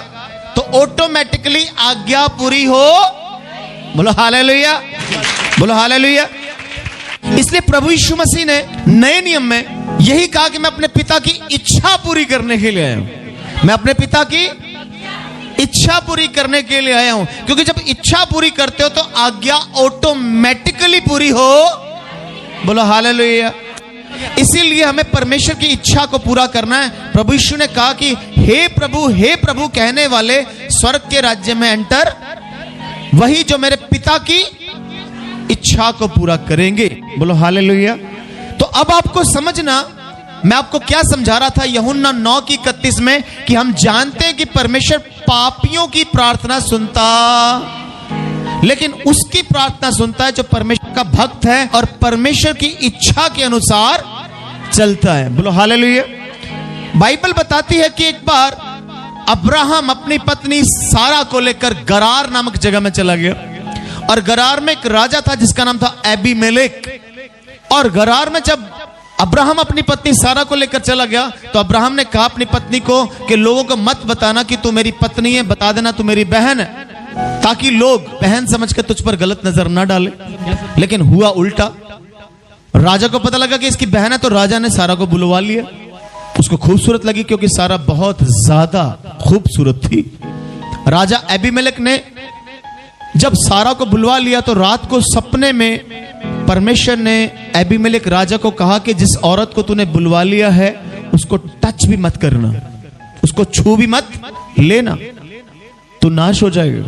Speaker 1: तो ऑटोमेटिकली आज्ञा पूरी हो। बोलो हालेलुया, बोलो हालेलुया। इसलिए प्रभु यीशु मसीह ने नए नियम में यही कहा कि मैं अपने पिता की इच्छा पूरी करने के लिए आया हूं। मैं अपने पिता की इच्छा पूरी करने के लिए आया हूं, क्योंकि जब इच्छा पूरी करते हो तो आज्ञा ऑटोमेटिकली पूरी हो। बोलो हालेलुया। इसीलिए हमें परमेश्वर की इच्छा को पूरा करना है। प्रभु यीशु ने कहा कि हे प्रभु कहने वाले स्वर्ग के राज्य में एंटर वही जो मेरे पिता की इच्छा को पूरा करेंगे। बोलो हालेलुया। तो अब आपको समझना, मैं आपको क्या समझा रहा था यूहन्ना 9:31 में, कि हम जानते हैं कि परमेश्वर पापियों की प्रार्थना सुनता, लेकिन उसकी प्रार्थना सुनता है जो परमेश्वर का भक्त है और परमेश्वर की इच्छा के अनुसार चलता है। बोलो हालेलुया। बाइबल बताती है कि एक बार अब्राहम अपनी पत्नी सारा को लेकर गरार नामक जगह में चला गया, और गरार में एक राजा था जिसका नाम था एबीमेलेक। और गरार में जब अब्राहम अपनी पत्नी सारा को लेकर चला गया तो अब्राहम ने कहा अपनी पत्नी को कि लोगों को मत बताना कि तू मेरी पत्नी है, बता देना तू मेरी बहन है, ताकि लोग बहन समझकर तुझ पर गलत नजर ना डाले। लेकिन हुआ उल्टा। राजा को पता लगा कि इसकी बहन है तो राजा ने सारा को बुलवा लिया। उसको खूबसूरत लगी क्योंकि सारा बहुत ज्यादा खूबसूरत थी। राजा एबीमेलेक ने जब सारा को बुलवा लिया तो रात को सपने में परमेश्वर ने एबीमेलेक राजा को कहा कि जिस औरत को तूने बुलवा लिया है उसको टच भी मत करना, उसको छू भी मत लेना, तू नाश हो जाएगा,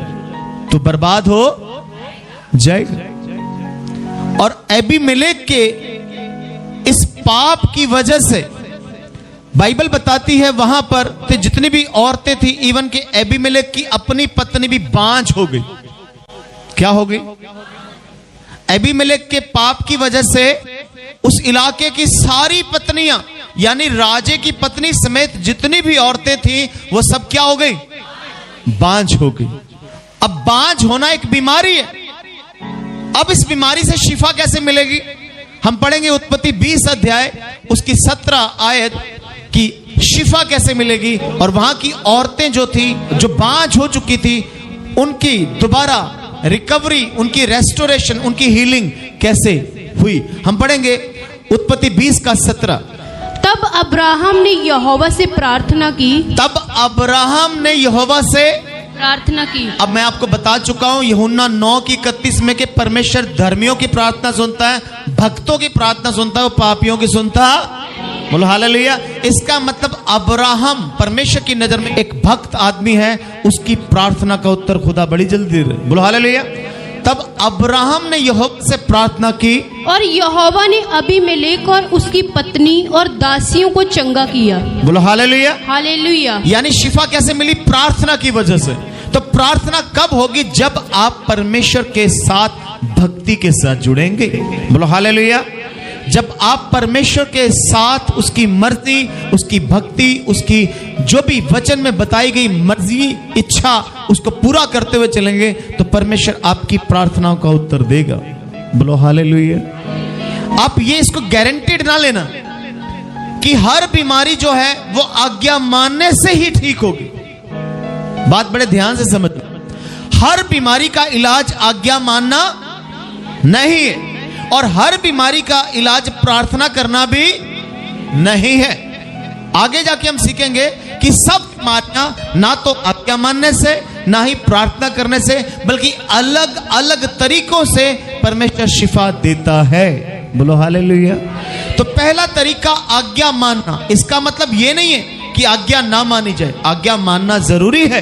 Speaker 1: तू बर्बाद हो जाएगा। और एबीमेलेक के पाप की वजह से बाइबल बताती है वहां पर तो जितनी भी औरतें थी, इवन के एबीमेलेक की अपनी पत्नी भी बांझ हो गई। क्या हो गई? एबीमेलेक के पाप की वजह से उस इलाके की सारी पत्नियां, यानी राजे की पत्नी समेत जितनी भी औरतें थी, वो सब क्या हो गई? बांझ हो गई। अब बांझ होना एक बीमारी है। अब इस बीमारी से शिफा कैसे मिलेगी? हम पढ़ेंगे उत्पत्ति 20 अध्याय उसकी 17 आयत की शिफा कैसे मिलेगी, और वहां की औरतें जो थी, जो बांझ हो चुकी थी, उनकी दोबारा रिकवरी, उनकी रेस्टोरेशन, उनकी हीलिंग कैसे हुई। हम पढ़ेंगे उत्पत्ति 20 का 17।
Speaker 2: तब अब्राहम ने यहोवा से प्रार्थना की।
Speaker 1: तब अब्राहम ने यहोवा से
Speaker 2: प्रार्थना की।
Speaker 1: अब मैं आपको बता चुका हूं यूहन्ना 9 की 31 में कि परमेश्वर धर्मियों की प्रार्थना सुनता है, भक्तों की प्रार्थना सुनता है, वो पापियों की सुनता। बोलो हालेलुया। इसका मतलब अब्राहम परमेश्वर की नजर में एक भक्त आदमी है, उसकी प्रार्थना का उत्तर खुदा बड़ी जल्दी दे। बोलो हालेलुया। तब अब्राहम ने यहोवा से प्रार्थना की,
Speaker 2: और यहोवा ने अबीमेलेक और उसकी पत्नी और दासियों को चंगा किया।
Speaker 1: बोलो हालेलुया।
Speaker 2: हालेलुया।
Speaker 1: यानी शिफा कैसे मिली? प्रार्थना की वजह से। तो प्रार्थना कब होगी? जब आप परमेश्वर के साथ भक्ति के साथ जुड़ेंगे। बोलो हालेलुया। जब आप परमेश्वर के साथ उसकी मर्जी, उसकी भक्ति, उसकी जो भी वचन में बताई गई मर्जी, इच्छा, उसको पूरा करते हुए चलेंगे, तो परमेश्वर आपकी प्रार्थनाओं का उत्तर देगा। बोलो हालेलुया। आप ये इसको गारंटीड ना लेना कि हर बीमारी जो है वो आज्ञा मानने से ही ठीक होगी। बात बड़े ध्यान से समझना। हर बीमारी का इलाज आज्ञा मानना नहीं है, और हर बीमारी का इलाज प्रार्थना करना भी नहीं है। आगे जाके हम सीखेंगे कि सब बीमारियां ना तो आज्ञा मानने से, ना ही प्रार्थना करने से, बल्कि अलग अलग तरीकों से परमेश्वर शिफा देता है। बोलो हालेलुया। तो पहला तरीका आज्ञा मानना। इसका मतलब यह नहीं है कि आज्ञा ना मानी जाए। आज्ञा मानना जरूरी है,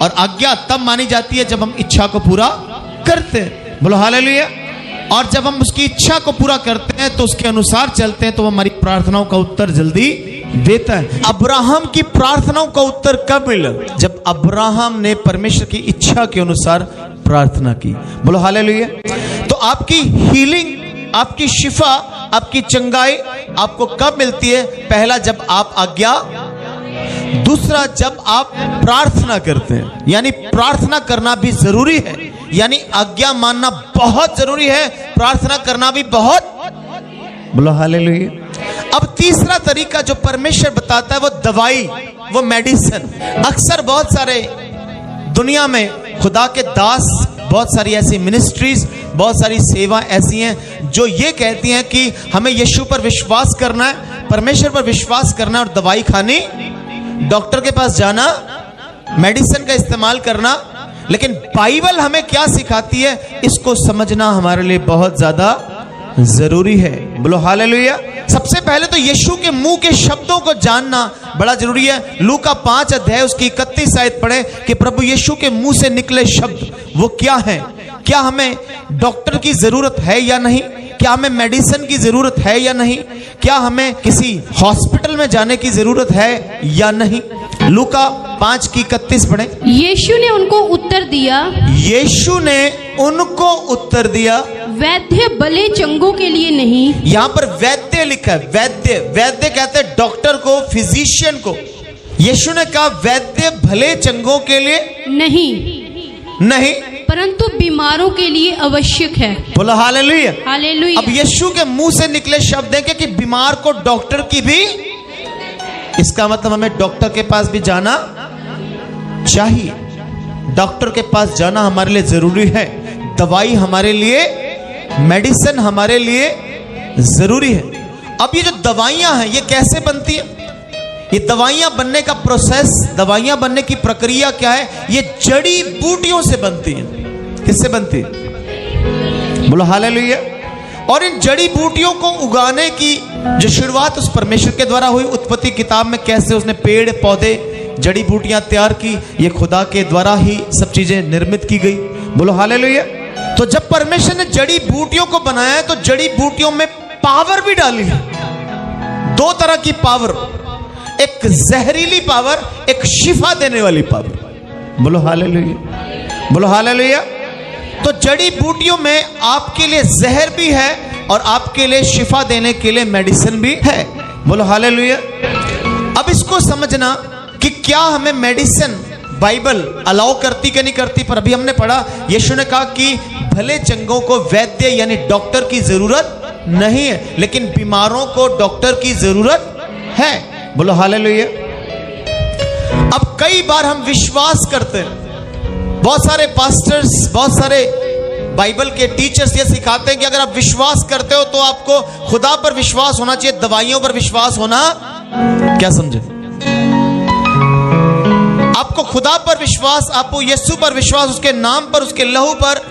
Speaker 1: और आज्ञा तब मानी जाती है जब हम इच्छा को पूरा करते हैं। बोलो हालेलुया। और जब हम उसकी इच्छा को पूरा करते हैं, तो उसके अनुसार चलते हैं, तो हमारी प्रार्थनाओं का उत्तर जल्दी देता है। अब्राहम की प्रार्थनाओं का उत्तर कब मिला? जब अब्राहम ने परमेश्वर की इच्छा के अनुसार प्रार्थना की। बोलो हालेलुया। तो आपकी हीलिंग, आपकी शिफा, आपकी चंगाई आपको कब मिलती है? पहला, जब आप आज्ञा, दूसरा जब आप प्रार्थना करते हैं। यानी प्रार्थना करना भी जरूरी है, यानी आज्ञा मानना बहुत जरूरी है, प्रार्थना करना भी बहुत। बोलो हालेलुया। अब तीसरा तरीका जो परमेश्वर बताता है वो दवाई, वो मेडिसिन। अक्सर बहुत सारे दुनिया में खुदा के दास, बहुत सारी ऐसी मिनिस्ट्रीज, बहुत सारी सेवा ऐसी हैं जो ये कहती हैं कि हमें यीशु पर विश्वास करना है, परमेश्वर पर विश्वास करना और दवाई खानी, डॉक्टर के पास जाना, मेडिसिन का इस्तेमाल करना। लेकिन बाइबल हमें क्या सिखाती है, इसको समझना हमारे लिए बहुत ज्यादा जरूरी है। बोलो हालेलुया। सबसे पहले तो यीशु के मुंह के शब्दों को जानना बड़ा जरूरी है। लूका 5 अध्याय उसकी 31 आयत पढ़े कि प्रभु यीशु के मुंह से निकले शब्द वो क्या है। क्या हमें डॉक्टर की जरूरत है या नहीं? क्या हमें मेडिसिन की जरूरत है या नहीं? क्या हमें किसी हॉस्पिटल में जाने की जरूरत है या नहीं? लूका 5 की 31 पढ़े।
Speaker 2: यीशु ने उनको उत्तर दिया।
Speaker 1: यीशु ने उनको उत्तर दिया।
Speaker 2: वैद्य भले चंगों के लिए नहीं।
Speaker 1: यहां पर वैद्य लिखा है। वैद्य, वैद्य कहते हैं डॉक्टर को, फिजिशियन को। यीशु ने कहा वैद्य भले चंगों के लिए नहीं,
Speaker 2: परंतु बीमारों के लिए आवश्यक है।
Speaker 1: बोलो हालेलुया।
Speaker 2: हालेलुया।
Speaker 1: अब यीशु के मुंह से निकले शब्द है कि बीमार को डॉक्टर की भी, इसका मतलब हमें डॉक्टर के पास भी जाना चाहिए। डॉक्टर के पास जाना हमारे लिए जरूरी है। दवाई हमारे लिए, मेडिसिन हमारे लिए जरूरी है। अब ये जो दवाइयां हैं ये कैसे बनती है? ये दवाइयां बनने का प्रोसेस, दवाइयां बनने की प्रक्रिया क्या है? ये जड़ी बूटियों से बनती है। किससे बनती है? बोलो हालेलुया। और इन जड़ी बूटियों को उगाने की जो शुरुआत उस परमेश्वर के द्वारा हुई, उत्पत्ति किताब में कैसे उसने पेड़ पौधे जड़ी बूटियां तैयार की, ये खुदा के द्वारा ही सब चीजें निर्मित की गई। बोलो हालेलुया। तो जब परमेश्वर ने जड़ी बूटियों को बनाया तो जड़ी बूटियों में पावर भी डाली है। की पावर, एक जहरीली पावर, एक शिफा देने वाली पावर। बोलो हालेलुया, बोलो हालेलुया। तो जड़ी बूटियों में आपके लिए जहर भी है और आपके लिए शिफा देने के लिए मेडिसिन भी है। बोलो हालेलुया। अब इसको समझना कि क्या हमें मेडिसिन बाइबल अलाउ करती कि नहीं करती। पर अभी हमने पढ़ा, यीशु ने कहा कि भले चंगों को वैद्य यानी डॉक्टर की जरूरत नहीं है, लेकिन बीमारों को डॉक्टर की जरूरत है। बोलो हालेलुया। अब कई बार हम विश्वास करते हैं, बहुत सारे पास्टर्स, बहुत सारे बाइबल के टीचर्स ये सिखाते हैं कि अगर आप विश्वास करते हो तो आपको खुदा पर विश्वास होना चाहिए, दवाइयों पर विश्वास होना, क्या समझे, आपको खुदा पर विश्वास, आपको यीशु पर विश्वास, उसके नाम पर, उसके लहू पर,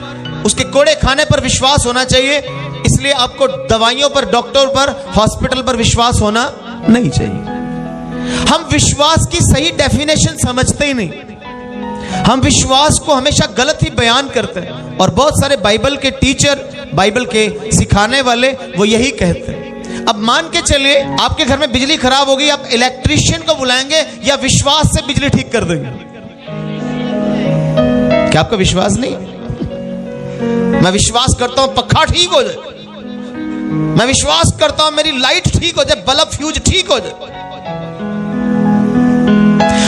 Speaker 1: उसके कोड़े खाने पर विश्वास होना चाहिए। इसलिए आपको दवाइयों पर, डॉक्टर पर, हॉस्पिटल पर विश्वास होना नहीं चाहिए। हम विश्वास की सही डेफिनेशन समझते ही नहीं, हम विश्वास को हमेशा गलत ही बयान करते हैं। और बहुत सारे बाइबल के टीचर, बाइबल के सिखाने वाले वो यही कहते हैं। अब मान के चलिए आपके घर में बिजली खराब हो गई, आप इलेक्ट्रीशियन को बुलाएंगे या विश्वास से बिजली ठीक कर देंगे? क्या आपका विश्वास नहीं? मैं विश्वास करता हूं पक्का ठीक हो जाए, मैं विश्वास करता हूं मेरी लाइट ठीक हो जाए, बल्ब फ्यूज ठीक हो जाए।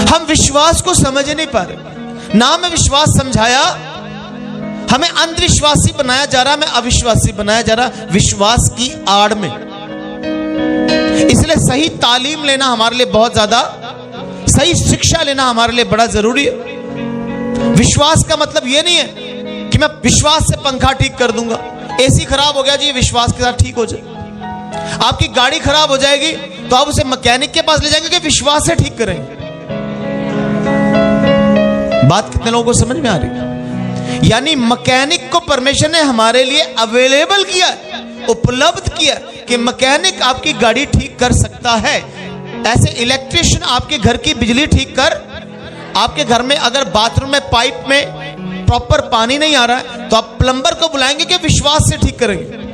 Speaker 1: हम विश्वास को समझ नहीं पा रहे। ना में विश्वास समझाया, हमें अंधविश्वासी बनाया जा रहा, हमें अविश्वासी बनाया जा रहा, विश्वास की आड़ में। इसलिए सही तालीम लेना हमारे लिए बहुत ज्यादा, सही शिक्षा लेना हमारे लिए बड़ा जरूरी है। विश्वास का मतलब यह नहीं है कि मैं विश्वास से पंखा ठीक कर दूंगा। एसी खराब हो गया जी, विश्वास के साथ ठीक हो जाए। आपकी गाड़ी खराब हो जाएगी तो आप उसे मैकेनिक के पास ले जाएंगे कि विश्वास से ठीक करेंगे? बात कितने लोगों को समझ में आ रही? यानी मैकेनिक को परमेश्वर ने हमारे लिए अवेलेबल किया, उपलब्ध किया कि मैकेनिक आपकी गाड़ी ठीक कर सकता है। ऐसे इलेक्ट्रिशियन आपके घर की बिजली ठीक कर, आपके घर में अगर बाथरूम में पाइप में प्रॉपर पानी नहीं आ रहा है तो आप प्लम्बर को बुलाएंगे कि विश्वास से ठीक करेंगे।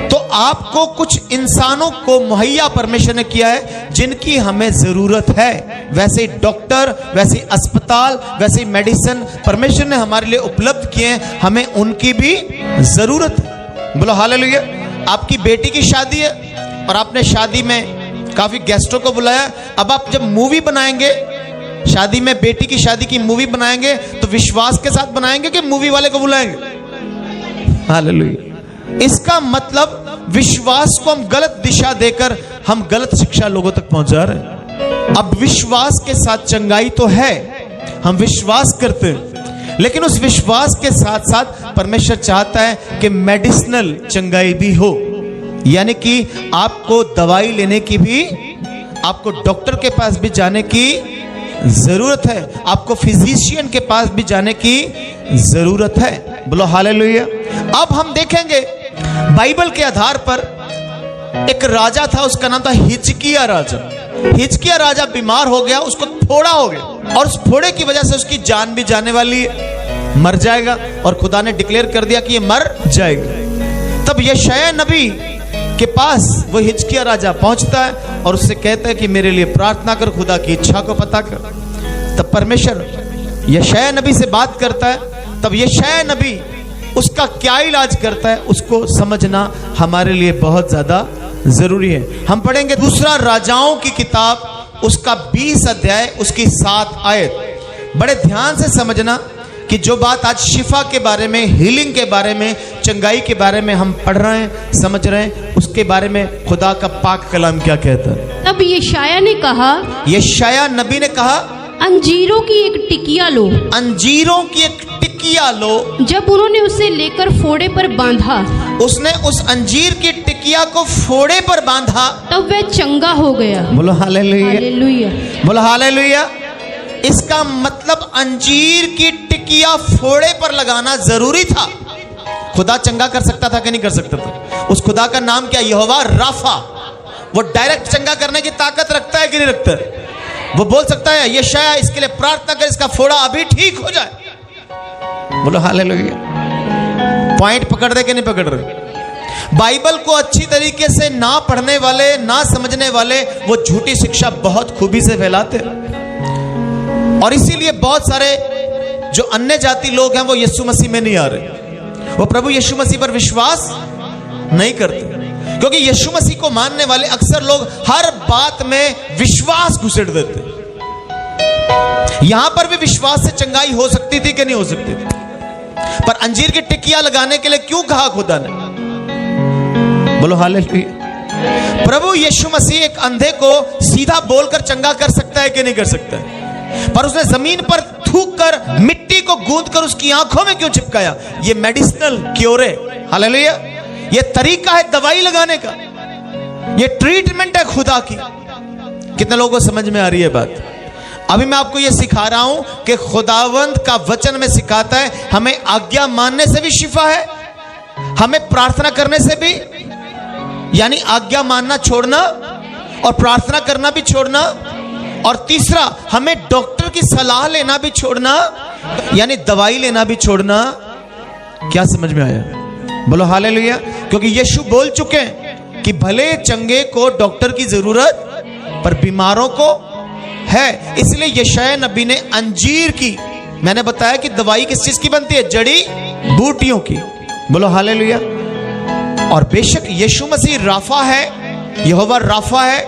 Speaker 1: तो आपको कुछ इंसानों को मुहैया परमेश्वर ने किया है जिनकी हमें जरूरत है। वैसे ही डॉक्टर, वैसे ही अस्पताल, वैसे ही मेडिसिन परमेश्वर ने हमारे लिए उपलब्ध किए हैं, हमें उनकी भी जरूरत है। बोलो हालेलुया। आपकी बेटी की शादी है और आपने शादी में काफी गेस्टों को बुलाया। अब आप जब मूवी बनाएंगे, शादी में बेटी की शादी की मूवी बनाएंगे तो विश्वास के साथ बनाएंगे कि मूवी वाले को बुलाएंगे? हालेलुया। इसका मतलब विश्वास को हम गलत दिशा देकर हम गलत शिक्षा लोगों तक पहुंचा रहे हैं। अब विश्वास के साथ चंगाई तो है, हम विश्वास करते हैं, लेकिन उस विश्वास के साथ साथ परमेश्वर चाहता है कि मेडिसिनल चंगाई भी हो। यानी कि आपको दवाई लेने की भी, आपको डॉक्टर के पास भी जाने की जरूरत है, आपको फिजिशियन के पास भी जाने की जरूरत है। बोलो हालेलुया। अब हम देखेंगे बाइबल के आधार पर एक राजा था, उसका नाम था हिजकिया राजा। हिजकिया राजा बीमार हो गया, उसको फोड़ा हो गया और उस फोड़े की वजह से उसकी जान भी जाने वाली है, मर जाएगा। और खुदा ने डिक्लेयर कर दिया कि ये मर जाएगा। तब यशायाह नबी के पास वो हिजकिया राजा पहुंचता है और उससे कहता है कि मेरे लिए प्रार्थना कर, खुदा की इच्छा को पता कर। तब परमेश्वर यशायाह नबी से बात करता है। तब यशायाह नबी उसका क्या इलाज करता है, उसको समझना हमारे लिए बहुत ज्यादा जरूरी है। हम पढ़ेंगे दूसरा राजाओं की किताब, उसका 20 अध्याय, उसकी 7 आयत। बड़े ध्यान से समझना कि जो बात आज शिफा के बारे में, हीलिंग के बारे में, चंगाई के बारे में हम पढ़ रहे हैं, समझ रहे हैं, उसके बारे में खुदा का पाक कलाम क्या कहता है।
Speaker 2: तब यशायाह ने कहा,
Speaker 1: यशायाह नबी ने कहा,
Speaker 2: अंजीरों की एक टिकिया लो।
Speaker 1: अंजीरों की एक टिकिया लो।
Speaker 2: जब उन्होंने उसे लेकर फोड़े पर बांधा,
Speaker 1: उसने उस अंजीर की टिकिया को फोड़े पर बांधा,
Speaker 2: तब वह चंगा हो गया।
Speaker 1: बोलो हालेलुया,
Speaker 2: हालेलुया,
Speaker 1: बोलो हालेलुया। इसका मतलब अंजीर की टिकिया फोड़े पर लगाना जरूरी था। खुदा चंगा कर सकता था कि नहीं कर सकता था? उस खुदा का नाम क्या? यहोवा राफा। वो डायरेक्ट चंगा करने की ताकत रखता है कि नहीं रखता है? वो बोल सकता है यशायाह इसके लिए प्रार्थना कर, इसका फोड़ा अभी ठीक हो जाए। बोलो हालेलुया। पॉइंट पकड़ दे कि नहीं पकड़ रहे?
Speaker 3: बाइबल को अच्छी तरीके से ना पढ़ने वाले, ना समझने वाले, वो झूठी शिक्षा बहुत खूबी से फैलाते हैं। और इसीलिए बहुत सारे जो अन्य जाति लोग हैं वो यीशु मसीह में नहीं आ रहे, वो प्रभु यीशु मसीह पर विश्वास नहीं करते, क्योंकि यीशु मसीह को मानने वाले अक्सर लोग हर बात में विश्वास घुसेड़ देते। यहां पर भी विश्वास से चंगाई हो सकती थी कि नहीं हो सकती थी, पर अंजीर की टिकिया लगाने के लिए क्यों कहा खुदा ने? बोलो हालेलुया। प्रभु यीशु मसीह एक अंधे को सीधा बोलकर चंगा कर सकता है कि नहीं कर सकता है? पर उसने जमीन पर थूक कर, मिट्टी को गूंद कर उसकी आंखों में क्यों चिपकाया? ये मेडिसिनल क्योर है। हालेलुया। ये तरीका है दवाई लगाने का, ये ट्रीटमेंट है खुदा की। कितने लोगों को समझ में आ रही है बात? अभी मैं आपको ये सिखा रहा हूं कि खुदावंद का वचन में सिखाता है हमें आज्ञा मानने से भी शिफा है, हमें प्रार्थना करने से भी, यानी आज्ञा मानना छोड़ना और प्रार्थना करना भी छोड़ना, और तीसरा हमें डॉक्टर की सलाह लेना भी छोड़ना, यानी दवाई लेना भी छोड़ना। क्या समझ में आया? बोलो हालेलुया। क्योंकि यीशु बोल चुके हैं कि भले चंगे को डॉक्टर की जरूरत, पर बीमारों को है। इसलिए यशायाह नबी ने अंजीर की, मैंने बताया कि दवाई किस चीज की बनती है? जड़ी बूटियों की। बोलो हालेलुया। और बेशक यीशु मसीह राफा है, यहोवा राफा है,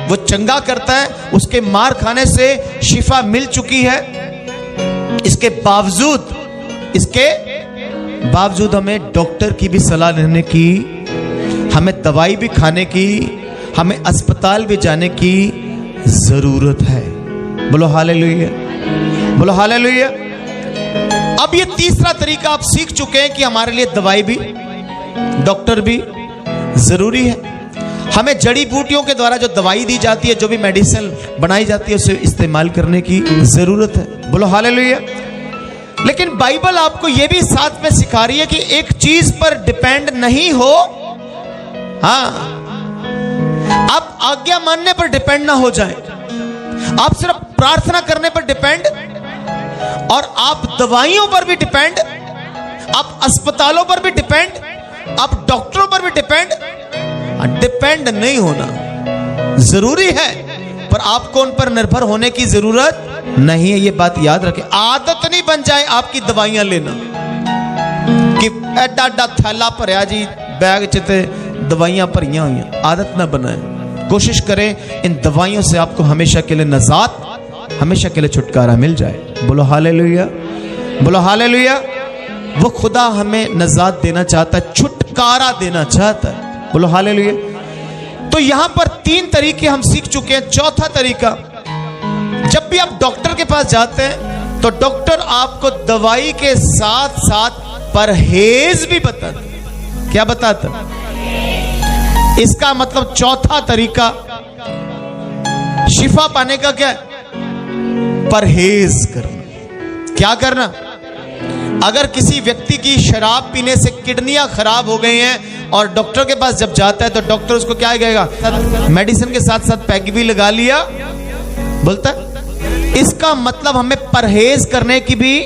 Speaker 3: वो चंगा करता है। उसके मार खाने से शिफा मिल चुकी है। इसके बावजूद हमें डॉक्टर की भी सलाह लेने की, हमें दवाई भी खाने की, हमें अस्पताल भी जाने की जरूरत है। बोलो हालेलुया। बोलो हालेलुया। अब ये तीसरा तरीका आप सीख चुके हैं कि हमारे लिए दवाई भी, डॉक्टर भी जरूरी है। हमें जड़ी बूटियों के द्वारा जो दवाई दी जाती है, जो भी मेडिसिन बनाई जाती है, उसे इस्तेमाल करने की जरूरत है। बोलो हालेलुया। लेकिन बाइबल आपको यह भी साथ में सिखा रही है कि एक चीज पर डिपेंड नहीं हो। हाँ, आप आज्ञा मानने पर डिपेंड ना हो जाए, आप सिर्फ प्रार्थना करने पर डिपेंड, और आप दवाइयों पर भी डिपेंड, आप अस्पतालों पर भी डिपेंड, आप डॉक्टरों पर भी डिपेंड नहीं होना जरूरी है, पर आपको उन पर निर्भर होने की जरूरत नहीं है। ये बात याद रखें। आदत नहीं बन जाए आपकी दवाइयां लेना कि एडा एडा थैला भरिया जी, बैग चिते दवाइयां भरियां हुई। आदत ना बनाए। कोशिश करें इन दवाइयों से आपको हमेशा के लिए निजात, हमेशा के लिए छुटकारा मिल जाए। बोलो हालेलुया। बोलो हालेलुया। वो खुदा हमें निजात देना चाहता है, छुटकारा देना चाहता है। बोलो हालेलुया। तो यहां पर 3 तरीके हम सीख चुके हैं। चौथा तरीका, जब भी आप डॉक्टर के पास जाते हैं तो डॉक्टर आपको दवाई के साथ साथ परहेज भी बताता। क्या बताता? इसका मतलब चौथा तरीका शिफा पाने का क्या है? परहेज करना। क्या करना? अगर किसी व्यक्ति की शराब पीने से किडनियां खराब हो गई हैं और डॉक्टर के पास जब जाता है तो डॉक्टर उसको क्या कहेगा? मेडिसिन के साथ साथ पैग भी लगा लिया, बोलता है। इसका मतलब हमें परहेज करने की भी।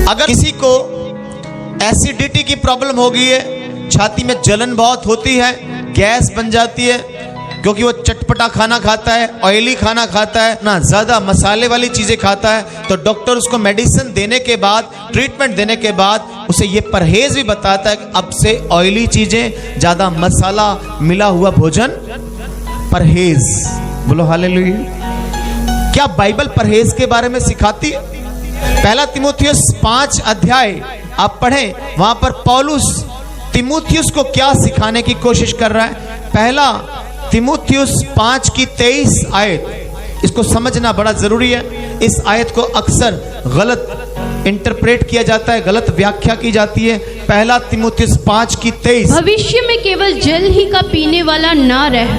Speaker 3: अगर किसी को एसिडिटी की प्रॉब्लम हो गई है, छाती में जलन बहुत होती है, गैस बन जाती है, क्योंकि वो चटपटा खाना खाता है, ऑयली खाना खाता है ना, ज्यादा मसाले वाली चीजें खाता है, तो डॉक्टर उसको मेडिसिन देने के बाद, ट्रीटमेंट देने के बाद उसे ये परहेज भी बताता है कि अब से ऑयली चीजें, ज्यादा मसाला मिला हुआ भोजन परहेज। बोलो हालेलुया। क्या बाइबल परहेज के बारे में सिखाती है? पहला तीमुथियुस 5 अध्याय आप पढ़ें, वहां पर पौलुस तीमुथियुस को क्या सिखाने की कोशिश कर रहा है। पहला तीमुथियुस 5 की 23 आयत, इसको समझना बड़ा जरूरी है। इस आयत को अक्सर गलत इंटरप्रेट किया जाता है, गलत व्याख्या की जाती है। पहला तीमुथियुस 5 की 23,
Speaker 2: भविष्य में केवल जल ही का पीने वाला ना रह,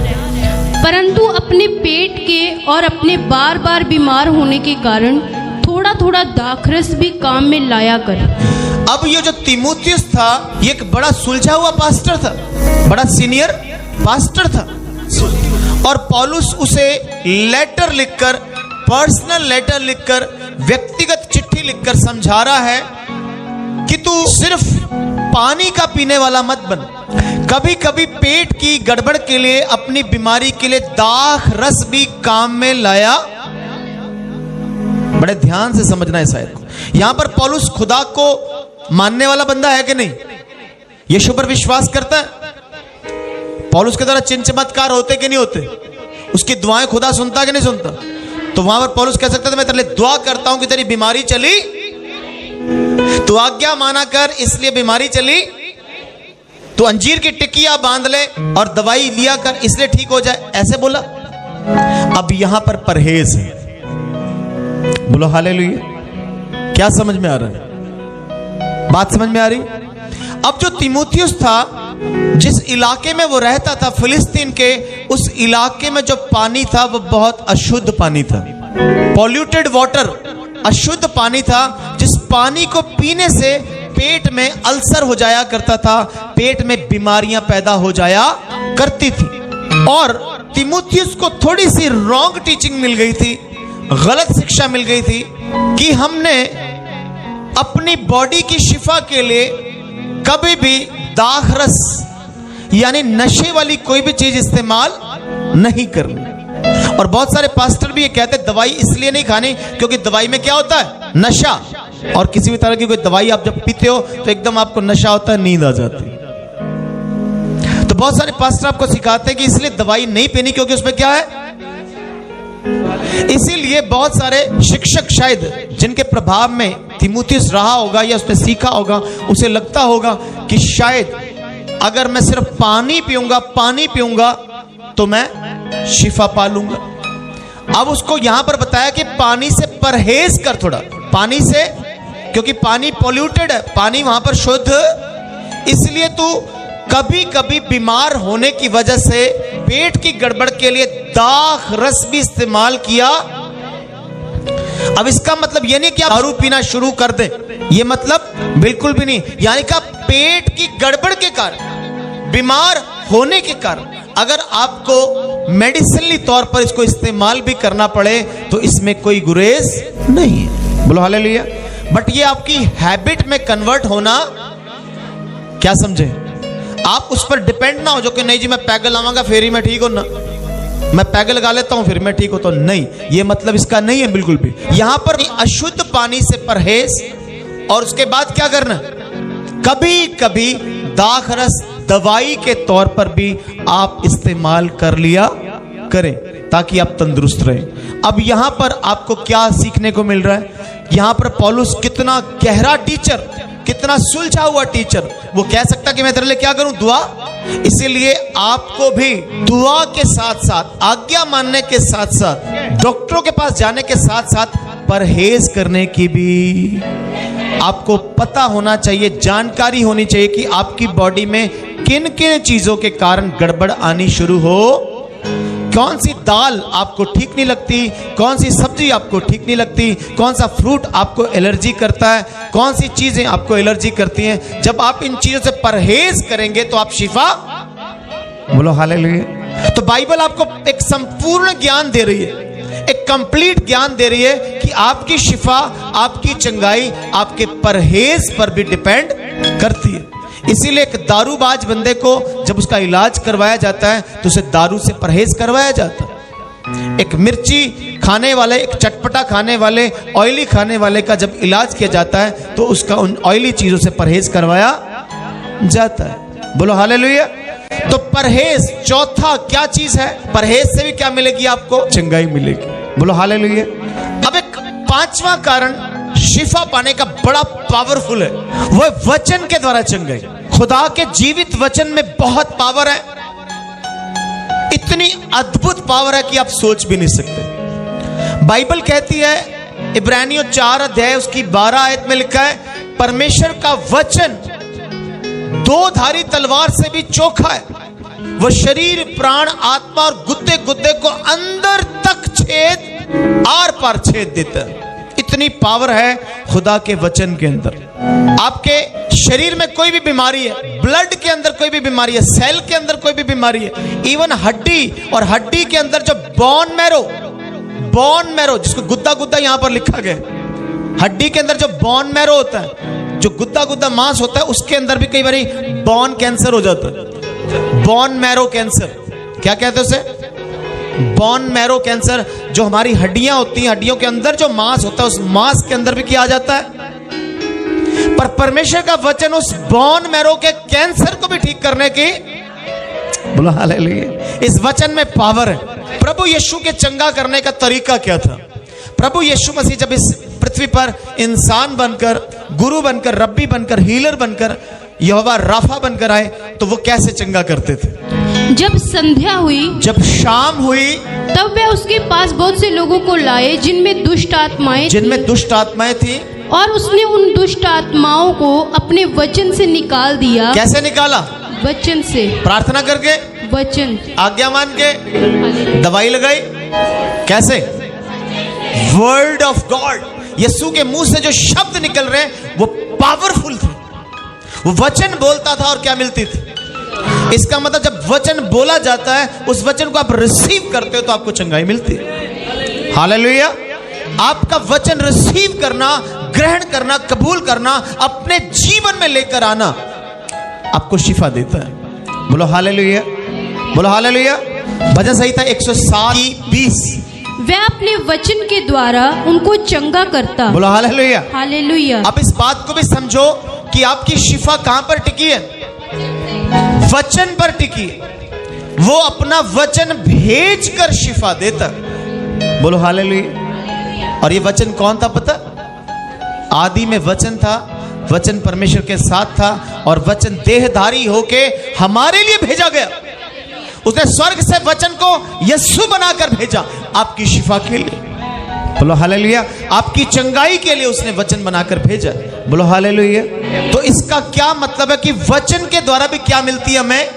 Speaker 2: परंतु अपने पेट के और अपने बार बार बीमार होने के कारण थोड़ा थोड़ा दाखरस भी काम में लाया कर।
Speaker 3: अब ये जो तीमुथियुस था, ये एक बड़ा सुलझा हुआ पास्टर था, बड़ा सीनियर पास्टर था, और पौलुस उसे लेटर लिखकर, पर्सनल लेटर लिखकर, व्यक्तिगत चिट्ठी लिखकर समझा रहा है कि तू सिर्फ पानी का पीने वाला मत बन। कभी कभी पेट की गड़बड़ के लिए, अपनी बीमारी के लिए दाख रस भी काम में लाया। बड़े ध्यान से समझना है शायद को। यहां पर पौलुस खुदा को मानने वाला बंदा है कि नहीं? यीशु पर विश्वास करता है? पौलुस के द्वारा चिन्ह चमत्कार होते कि नहीं होते? उसकी दुआएं खुदा सुनता कि नहीं सुनता? तो वहां पर पौलुस कह सकता था, मैं तेरे लिए दुआ करता हूं कि तेरी बीमारी चली, तू आज्ञा माना कर इसलिए बीमारी चली, तू अंजीर की टिकिया बांध ले और दवाई लिया कर इसलिए ठीक हो जाए, ऐसे बोला। अब यहां पर परहेज है। बोलो हालेलुया। क्या समझ में आ रहा है? बात समझ में आ रही? अब जो तीमुथियुस था, जिस इलाके में वो रहता था, फिलिस्तीन के उस इलाके में जो पानी था वो बहुत अशुद्ध पानी था, पॉल्यूटेड वाटर, अशुद्ध पानी था, जिस पानी को पीने से पेट में अल्सर हो जाया करता था, पेट में बीमारियां पैदा हो जाया करती थी। और तीमुथियुस को थोड़ी सी रॉन्ग टीचिंग मिल गई थी, गलत शिक्षा मिल गई थी कि हमने अपनी बॉडी की शिफा के लिए कभी भी दाखरस यानी नशे वाली कोई भी चीज इस्तेमाल नहीं करनी। और बहुत सारे पास्टर भी ये कहते हैं दवाई इसलिए नहीं खानी क्योंकि दवाई में क्या होता है? नशा। और किसी भी तरह की कोई दवाई आप जब पीते हो तो एकदम आपको नशा होता है, नींद आ जाती है। तो बहुत सारे पास्टर आपको सिखाते हैं कि इसलिए दवाई नहीं पीनी क्योंकि उसमें क्या है? इसीलिए बहुत सारे शिक्षक शायद जिनके प्रभाव में तीमुथियुस रहा होगा या उसने सीखा होगा, उसे लगता होगा कि शायद अगर मैं सिर्फ पानी पीऊंगा तो मैं शिफा पा लूंगा। अब उसको यहां पर बताया कि पानी से परहेज कर, थोड़ा पानी से, क्योंकि पानी पॉल्यूटेड है, पानी वहां पर शुद्ध, इसलिए तू कभी कभी बीमार होने की वजह से पेट की गड़बड़ के लिए दाख रस भी इस्तेमाल किया। अब इसका मतलब यह नहीं कि आप दारू पीना शुरू कर दें, यह मतलब बिल्कुल भी नहीं। यानी कि पेट की गड़बड़ के कारण, बीमार होने के कारण अगर आपको मेडिसिनली तौर पर इसको इस्तेमाल भी करना पड़े तो इसमें कोई गुरेज नहीं है। बोलो हालेलुया। बट ये आपकी हैबिट में कन्वर्ट होना, क्या समझे? आप उस पर डिपेंड ना हो जो कि नहीं जी मैं पैग लावांगा फिर ही मैं ठीक हूं ना, मैं पैग लगा लेता हूं फिर मैं ठीक होता हूं। नहीं, ये मतलब इसका नहीं है बिल्कुल भी। यहां पर अशुद्ध पानी से परहेज, और उसके बाद क्या करना? कभी कभी दाखरस दवाई के तौर पर भी आप इस्तेमाल कर लिया करें ताकि आप तंदुरुस्त रहें। अब यहां पर आपको क्या सीखने को मिल रहा है? यहां पर पौलुस कितना गहरा टीचर, कितना सुलझा हुआ टीचर, वो कह सकता कि मैं तेरे लिए क्या करूं? दुआ। इसीलिए आपको भी दुआ के साथ साथ, आज्ञा मानने के साथ साथ, डॉक्टरों के पास जाने के साथ साथ परहेज करने की भी आपको पता होना चाहिए, जानकारी होनी चाहिए कि आपकी बॉडी में किन किन चीजों के कारण गड़बड़ आनी शुरू हो। कौन सी दाल आपको ठीक नहीं लगती, कौन सी सब्जी आपको ठीक नहीं लगती, कौन सा फ्रूट आपको एलर्जी करता है, कौन सी चीजें आपको एलर्जी करती हैं। जब आप इन चीजों से परहेज करेंगे तो आप शिफा, बोलो हालेलुया। तो बाइबल आपको एक संपूर्ण ज्ञान दे रही है, एक कंप्लीट ज्ञान दे रही है कि आपकी शिफा, आपकी चंगाई आपके परहेज पर भी डिपेंड करती है। इसीलिए एक दारूबाज बंदे को जब उसका इलाज करवाया जाता है तो उसे दारू से परहेज करवाया जाता है। एक मिर्ची खाने वाले, एक चटपटा खाने वाले, ऑयली खाने वाले का जब इलाज किया जाता है तो उसका उन ऑयली चीजों से परहेज करवाया जाता है। बोलो हालेलुया। तो परहेज चौथा क्या चीज है? परहेज से भी क्या मिलेगी? आपको चंगाई मिलेगी। बोलो हालेलुया। अब एक पांचवा कारण शिफा पाने का बड़ा पावरफुल है, वो वचन के द्वारा चंगाई। खुदा के जीवित वचन में बहुत पावर है, इतनी अद्भुत पावर है कि आप सोच भी नहीं सकते। बाइबल कहती है, इब्रानियों 4 अध्याय उसकी 12 आयत में लिखा है, परमेश्वर का वचन दो धारी तलवार से भी चोखा है, वह शरीर, प्राण, आत्मा और गुद्दे गुद्दे को अंदर तक छेद, आर पार छेद देता है। इतनी पावर है खुदा के वचन के अंदर। आपके शरीर में कोई भी बीमारी है, ब्लड के अंदर कोई भी बीमारी है, सेल के अंदर कोई भी बीमारी है, इवन हड्डी, और हड्डी के अंदर जो बोन मैरो जिसको गुद्दा गुद्दा यहां पर लिखा गया, हड्डी के अंदर जो बोन मैरो होता है, जो गुद्दा गुद्दा मांस होता है उसके अंदर भी कई बार बोन कैंसर हो जाता है, बोन मैरो कैंसर। क्या कहते हैं उसे? Bone marrow cancer. जो हमारी हड्डियां होती हैं, हड्डियों के अंदर जो मांस होता है उस मांस के अंदर भी क्या आ जाता है। पर परमेश्वर का वचन उस बोन मैरो के कैंसर को भी ठीक करने की, बोलो हालेलुया, इस वचन में पावर है। प्रभु यीशु के चंगा करने का तरीका क्या था? प्रभु यीशु मसीह जब इस पृथ्वी पर इंसान बनकर, गुरु बनकर, रब्बी बनकर, हीलर बनकर, यहोवा राफा बनकर आए तो वो कैसे चंगा करते थे?
Speaker 2: जब संध्या हुई,
Speaker 3: जब शाम हुई,
Speaker 2: तब वे उसके पास बहुत से लोगों को लाए जिनमें दुष्ट आत्माएं थी, और उसने उन दुष्ट आत्माओं को अपने वचन से निकाल दिया।
Speaker 3: कैसे निकाला?
Speaker 2: वचन से,
Speaker 3: प्रार्थना करके,
Speaker 2: वचन,
Speaker 3: आज्ञा मान के, दवाई लगाई। कैसे? Word of God. यीशु के मुंह से जो शब्द निकल रहे हैं वो पावरफुल थे। वो वचन बोलता था और क्या मिलती थी? इसका मतलब जब वचन बोला जाता है, उस वचन को आप रिसीव करते हो तो आपको चंगाई मिलती है। हालेलुया। आपका वचन रिसीव करना, ग्रहण करना, कबूल करना, अपने जीवन में लेकर आना आपको शिफा देता है। बोलो हालेलुया, बोलो हालेलुया। भजन संहिता 107:20।
Speaker 2: वह अपने वचन के द्वारा उनको चंगा करता।
Speaker 3: बोलो हालेलुया,
Speaker 2: हालेलुया।
Speaker 3: आप इस बात को भी समझो कि आपकी शिफा कहां पर टिकी है? वचन पर टिकी। वो अपना वचन भेज कर शिफा देता। बोलो हालेलुया। और ये वचन कौन था पता? आदि में वचन था, वचन परमेश्वर के साथ था, और वचन देहधारी होके हमारे लिए भेजा गया। उसने स्वर्ग से वचन को यीशु बनाकर भेजा आपकी शिफा के लिए। बोलो हालेलुया। आपकी चंगाई के लिए उसने वचन बनाकर भेजा। बोलो हालेलुया। तो इसका क्या मतलब है कि वचन के द्वारा भी क्या मिलती है? हमें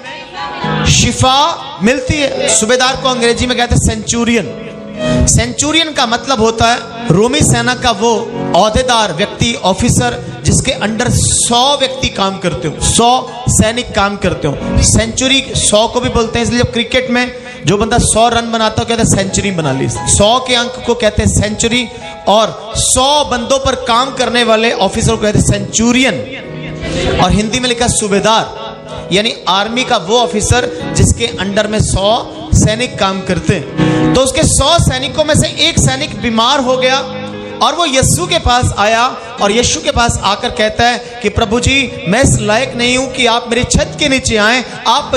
Speaker 3: शिफा मिलती है। सूबेदार को अंग्रेजी में कहते हैं सेंचुरियन। सेंचुरियन का मतलब होता है रोमी सेना का वो औहदेदार व्यक्ति, ऑफिसर, जिसके अंडर 100 व्यक्ति काम करते हो, 100 सैनिक काम करते हो। सेंचुरी 100 को भी बोलते हैं, इसलिए जब क्रिकेट में जो बंदा 100 रन बनाता है कहते हैं सेंचुरी बना ली। 100 के अंक को कहते हैं सेंचुरी, और 100 बंदों पर काम करने वाले ऑफिसर को कहते हैं सेंचुरियन। और हिंदी में लिखा सूबेदार, यानी आर्मी का वो ऑफिसर जिसके अंडर में 100 सैनिक काम करते हैं। तो उसके 100 सैनिकों में से एक सैनिक बीमार हो गया और वो यीशु के पास आया, और यीशु के पास आकर कहता है कि प्रभु जी, मैं इस लायक नहीं हूं कि आप मेरी छत के नीचे आए, आप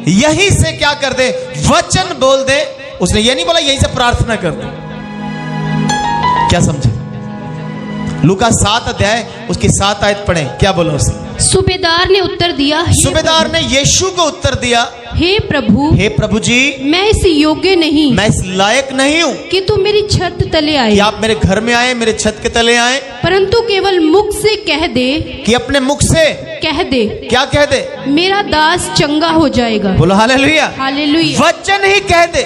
Speaker 3: यहीं से क्या कर दे? वचन बोल दे। उसने ये नहीं बोला यहीं से प्रार्थना कर दे। क्या समझे? लूका 7 अध्याय उसकी 7 आयत पढ़े। क्या बोला उसने?
Speaker 2: सूबेदार ने उत्तर दिया,
Speaker 3: सूबेदार ने यीशु को उत्तर दिया,
Speaker 2: हे प्रभु
Speaker 3: जी,
Speaker 2: मैं इस योग्य नहीं,
Speaker 3: मैं इस लायक नहीं हूं
Speaker 2: कि तू मेरी छत तले आए,
Speaker 3: कि आप मेरे घर में आए, मेरे छत के तले आए,
Speaker 2: परंतु केवल मुख से कह दे,
Speaker 3: कि अपने मुख से
Speaker 2: कह दे।
Speaker 3: क्या कह दे?
Speaker 2: मेरा दास चंगा हो जाएगा।
Speaker 3: बोलो हालेलुया।
Speaker 2: हालेलुया।
Speaker 3: वचन ही कह दे,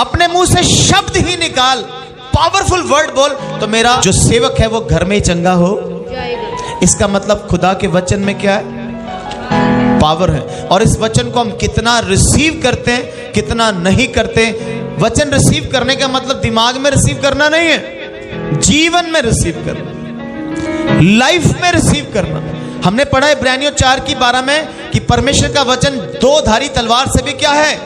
Speaker 3: अपने मुंह से शब्द ही निकाल, पावरफुल वर्ड बोल, तो मेरा जो सेवक है वो घर में ही चंगा हो
Speaker 2: जाएगा।
Speaker 3: इसका मतलब खुदा के वचन में क्या है? पावर है। और इस वचन को हम कितना रिसीव करते हैं, कितना नहीं करते। वचन रिसीव करने का मतलब दिमाग में रिसीव करना नहीं है, जीवन में रिसीव करना, लाइफ में रिसीव करना। हमने पढ़ा है इब्रानियों 4:12 में कि परमेश्वर का वचन 2 धारी तलवार से भी क्या है?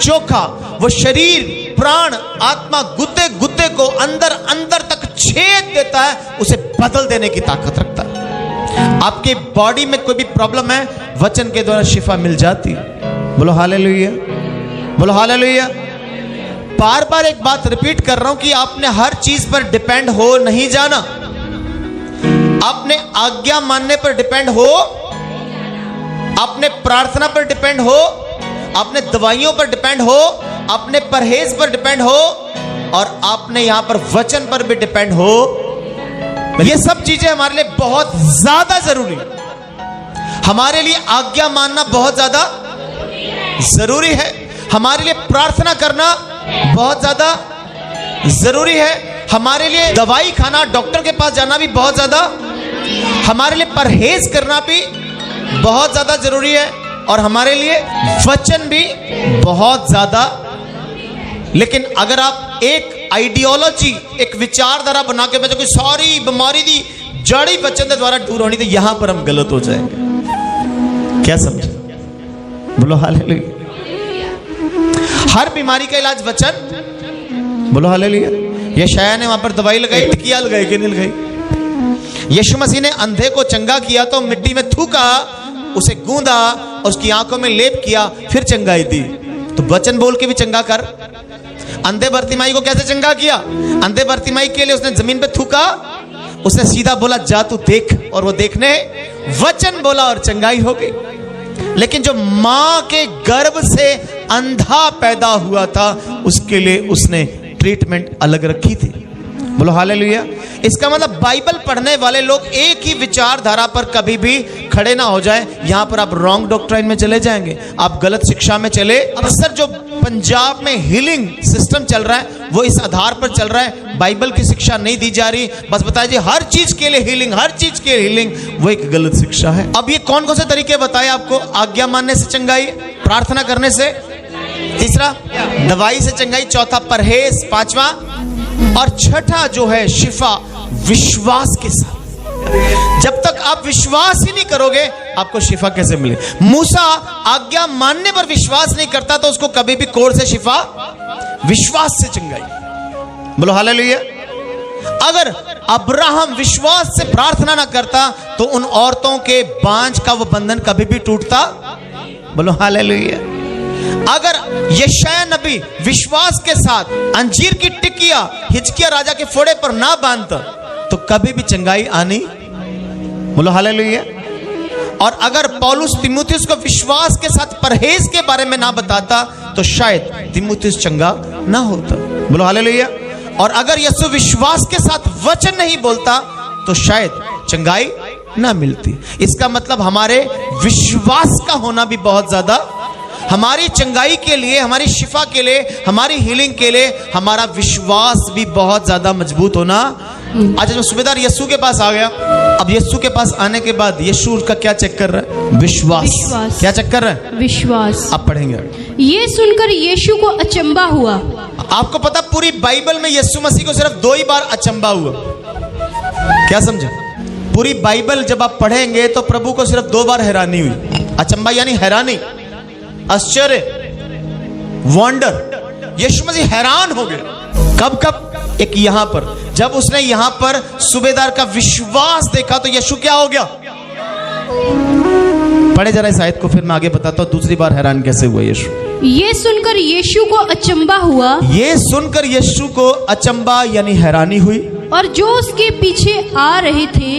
Speaker 3: चोखा। वो शरीर, प्राण, आत्मा, गुद्दे गुद्दे को अंदर अंदर तक छेद देता है, उसे बदल देने की ताकत रखता है। आपके बॉडी में कोई भी प्रॉब्लम है, वचन के द्वारा शिफा मिल जाती है। बोलो हालेलुया, बोलो हालेलुया। बार बार एक बात रिपीट कर रहा हूं कि आपने हर चीज पर डिपेंड हो नहीं जाना। आपने आज्ञा मानने पर डिपेंड हो, आपने प्रार्थना पर डिपेंड हो, आपने दवाइयों पर डिपेंड हो, अपने परहेज पर डिपेंड हो, और आपने यहां पर वचन पर भी डिपेंड हो। ये सब चीजें हमारे लिए बहुत ज्यादा जरूरी है। हमारे लिए आज्ञा मानना बहुत ज्यादा जरूरी है। हमारे लिए प्रार्थना करना बहुत ज्यादा जरूरी है। हमारे लिए दवाई खाना, डॉक्टर के पास जाना भी बहुत ज्यादा, हमारे लिए परहेज करना भी बहुत ज्यादा जरूरी है, और हमारे लिए वचन भी बहुत ज्यादा। लेकिन अगर आप एक आइडियोलॉजी, एक विचारधारा बना के बैठो कि सारी बीमारी दी जड़ी वचन के द्वारा दूर होनी, तो यहां पर हम गलत हो जाएंगे। क्या समझे? बोलो हालेलुया। हर बीमारी का इलाज वचन। बोलो हालेलुया। यशायाह ने वहां पर दवाई लगाई, टिकिया लगाई कि नहीं लगाई? यीशु मसीह ने अंधे को चंगा किया तो मिट्टी में थूका, उसे गूंदा और उसकी आंखों में लेप किया, फिर चंगाई दी। तो वचन बोल के भी चंगा कर। अंधे बर्तिमाई को कैसे चंगा किया? अंधे बर्तिमाई के लिए उसने जमीन पे थूका, उसने सीधा बोला जा तू देख, और वो देखने, वचन बोला और चंगाई हो गई। लेकिन जो मां के गर्भ से अंधा पैदा हुआ था, उसके लिए उसने ट्रीटमेंट अलग रखी थी। बोलो हालेलुया। इसका मतलब बाइबल पढ़ने वाले लोग एक ही विचारधारा पर कभी भी खड़े ना हो जाए। यहां पर आप रॉन्ग डॉक्ट्राइन में चले जाएंगे, आप गलत शिक्षा में चले। अक्सर जो पंजाब में हीलिंग सिस्टम चल रहा है वो इस आधार पर चल रहा है, बाइबल की शिक्षा नहीं दी जा रही, बस बताइए जी हर चीज के लिए हीलिंग, हर चीज के लिए हीलिंग, वो एक गलत शिक्षा है। अब ये कौन कौन से तरीके बताए आपको? आज्ञा मानने से चंगाई, प्रार्थना करने से, तीसरा दवाई से चंगाई, चौथा परहेज, पांचवा और छठा जो है शिफा विश्वास के साथ। जब तक आप विश्वास ही नहीं करोगे आपको शिफा कैसे मिले? मूसा आज्ञा मानने पर विश्वास नहीं करता तो उसको कभी भी कोढ़ से शिफा, विश्वास से चंगाई। बोलो हालेलुया। अगर अब्राहम विश्वास से प्रार्थना ना करता तो उन औरतों के बांझ का वो बंधन कभी भी टूटता। बोलो हालेलुया। अगर यशायाह नबी विश्वास के साथ अंजीर की टिकिया हिजकिय्याह राजा के फोड़े पर ना बांधता तो कभी भी चंगाई आनी। बोलो हालेलुया। और अगर पौलुस तीमुथियुस को विश्वास के साथ परहेज के बारे में ना बताता तो शायद तीमुथियुस चंगा ना होता। बोलो हालेलुया। और अगर यीशु विश्वास के साथ वचन नहीं बोलता तो शायद चंगाई ना मिलती। इसका मतलब हमारे विश्वास का होना भी बहुत ज्यादा, हमारी चंगाई के लिए, हमारी शिफा के लिए, हमारी हीलिंग के लिए हमारा विश्वास भी बहुत ज्यादा मजबूत होना। आज जब सूबेदार यीशु के पास आ गया, अब यीशु के पास आने के बाद यीशु उसका क्या चेक कर रहा है? विश्वास। क्या चेक कर रहा है?
Speaker 2: विश्वास।
Speaker 3: आप पढ़ेंगे।
Speaker 2: ये सुनकर यीशु को अचंबा हुआ।
Speaker 3: आपको पता पूरी बाइबल में यीशु मसीह को सिर्फ 2 ही बार अचंबा हुआ। क्या समझे? पूरी बाइबल जब आप पढ़ेंगे तो प्रभु को सिर्फ 2 बार हैरानी हुई। अचंबा यानी हैरानी, आश्चर्य, वंडर। यीशु मसीह हैरान हो गए। कब कब? एक यहां पर, जब उसने यहां पर सूबेदार का विश्वास देखा तो यीशु क्या हो गया? पढ़े जरा इस आयत को, फिर मैं आगे बताता हूं दूसरी बार हैरान कैसे हुआ यीशु।
Speaker 2: ये सुनकर यीशु को अचंबा हुआ।
Speaker 3: ये सुनकर यीशु को अचंबा यानी हैरानी हुई।
Speaker 2: और जो उसके पीछे आ रहे थे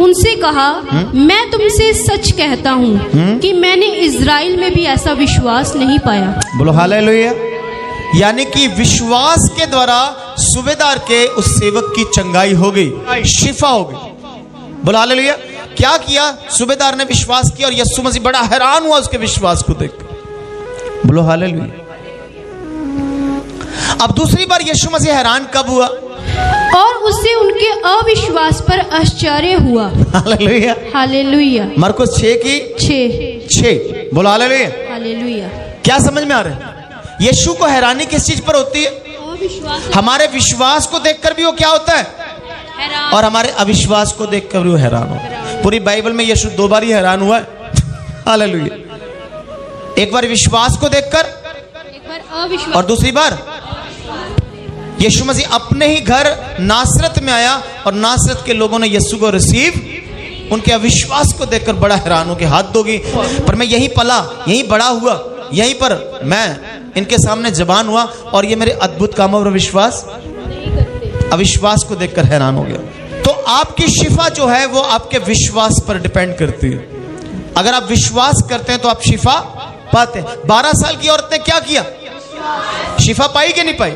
Speaker 2: उनसे कहा, मैं तुमसे सच कहता हूँ कि मैंने इज़राइल में भी ऐसा विश्वास नहीं पाया। बोलो
Speaker 3: हालेलुया। यानी कि विश्वास के द्वारा सूबेदार के उस सेवक की चंगाई हो गई, शिफा हो गई। बोलो हालेलुया। क्या किया? सूबेदार ने विश्वास किया और यीशु मसीह बड़ा हैरान हुआ उसके विश्वास को देख। बोलो हालेलुया। अब दूसरी बार यीशु मसीह हैरान कब हुआ?
Speaker 2: और उससे उनके अविश्वास पर आश्चर्य हुआ।
Speaker 3: हालेलुया।
Speaker 2: हालेलुया।
Speaker 3: मरकुस 6 की 6। बोलो हालेलुया।
Speaker 2: हालेलुया।
Speaker 3: क्या समझ में आ रहा है? यीशु को हैरानी किस चीज पर होती है? हमारे विश्वास को देखकर भी वो क्या होता है? हैरान। और हमारे अविश्वास को देखकर भी वो हैरान हो। पूरी बाइबल में यीशु 2 बार ही हैरान हुआ है। हालेलुया। एक बार विश्वास को देखकर,
Speaker 2: एक बार अविश्वास, और
Speaker 3: दूसरी बार यीशु मसीह अपने ही घर नासरत में आया और नासरत के लोगों ने यीशु को रिसीव, उनके अविश्वास को देखकर बड़ा हैरान हो के हाथ धोगी। पर मैं यहीं पला, यहीं बड़ा हुआ, यहीं पर मैं इनके सामने जबान हुआ और ये मेरे अद्भुत कामों पर विश्वास, अविश्वास को देखकर हैरान हो गया। तो आपकी शिफा जो है वो आपके विश्वास पर डिपेंड करती है। अगर आप विश्वास करते हैं तो आप शिफा पाते हैं। 12 साल की औरत ने क्या किया? शिफा पाई कि नहीं पाई?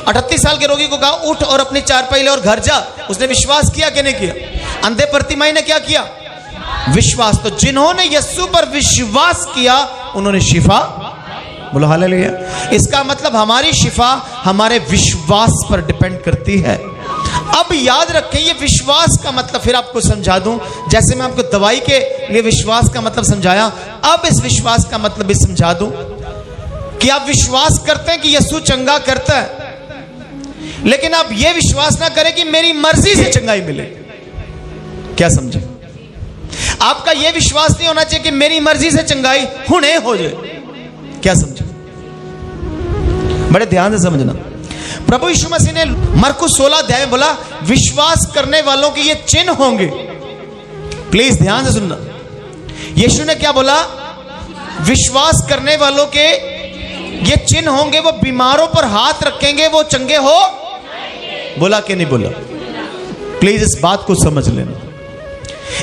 Speaker 3: 38 साल के रोगी को कहा उठ और अपनी चारपाई ले और घर जा। उसने विश्वास किया कि नहीं किया? अंधे प्रतिमाई ने क्या किया? विश्वास। तो जिन्होंने यीशु पर विश्वास किया उन्होंने शिफा। बोलो हालेलुया। इसका मतलब हमारी शिफा हमारे विश्वास पर डिपेंड करती है। अब याद रखें ये विश्वास का मतलब फिर आपको समझा दूं, जैसे मैं आपको दवाई के लिए विश्वास का मतलब समझाया, अब इस विश्वास का मतलब भी समझा दूं कि आप विश्वास करते हैं कि यीशु चंगा करता है, लेकिन आप ये विश्वास ना करें कि मेरी मर्जी से चंगाई मिले। क्या समझे? आपका यह विश्वास नहीं होना चाहिए कि मेरी मर्जी से चंगाई हुने हो जाए। क्या समझे? बड़े ध्यान से समझना। प्रभु यीशु मसीह ने मरकुस 16 अध्याय में बोला, विश्वास करने वालों के ये चिन्ह होंगे। प्लीज ध्यान से सुनना। यीशु ने क्या बोला? विश्वास करने वालों के ये चिन्ह होंगे, वो बीमारों पर हाथ रखेंगे, वो चंगे हो। बोला कि नहीं बोला? प्लीज इस बात को समझ लेना।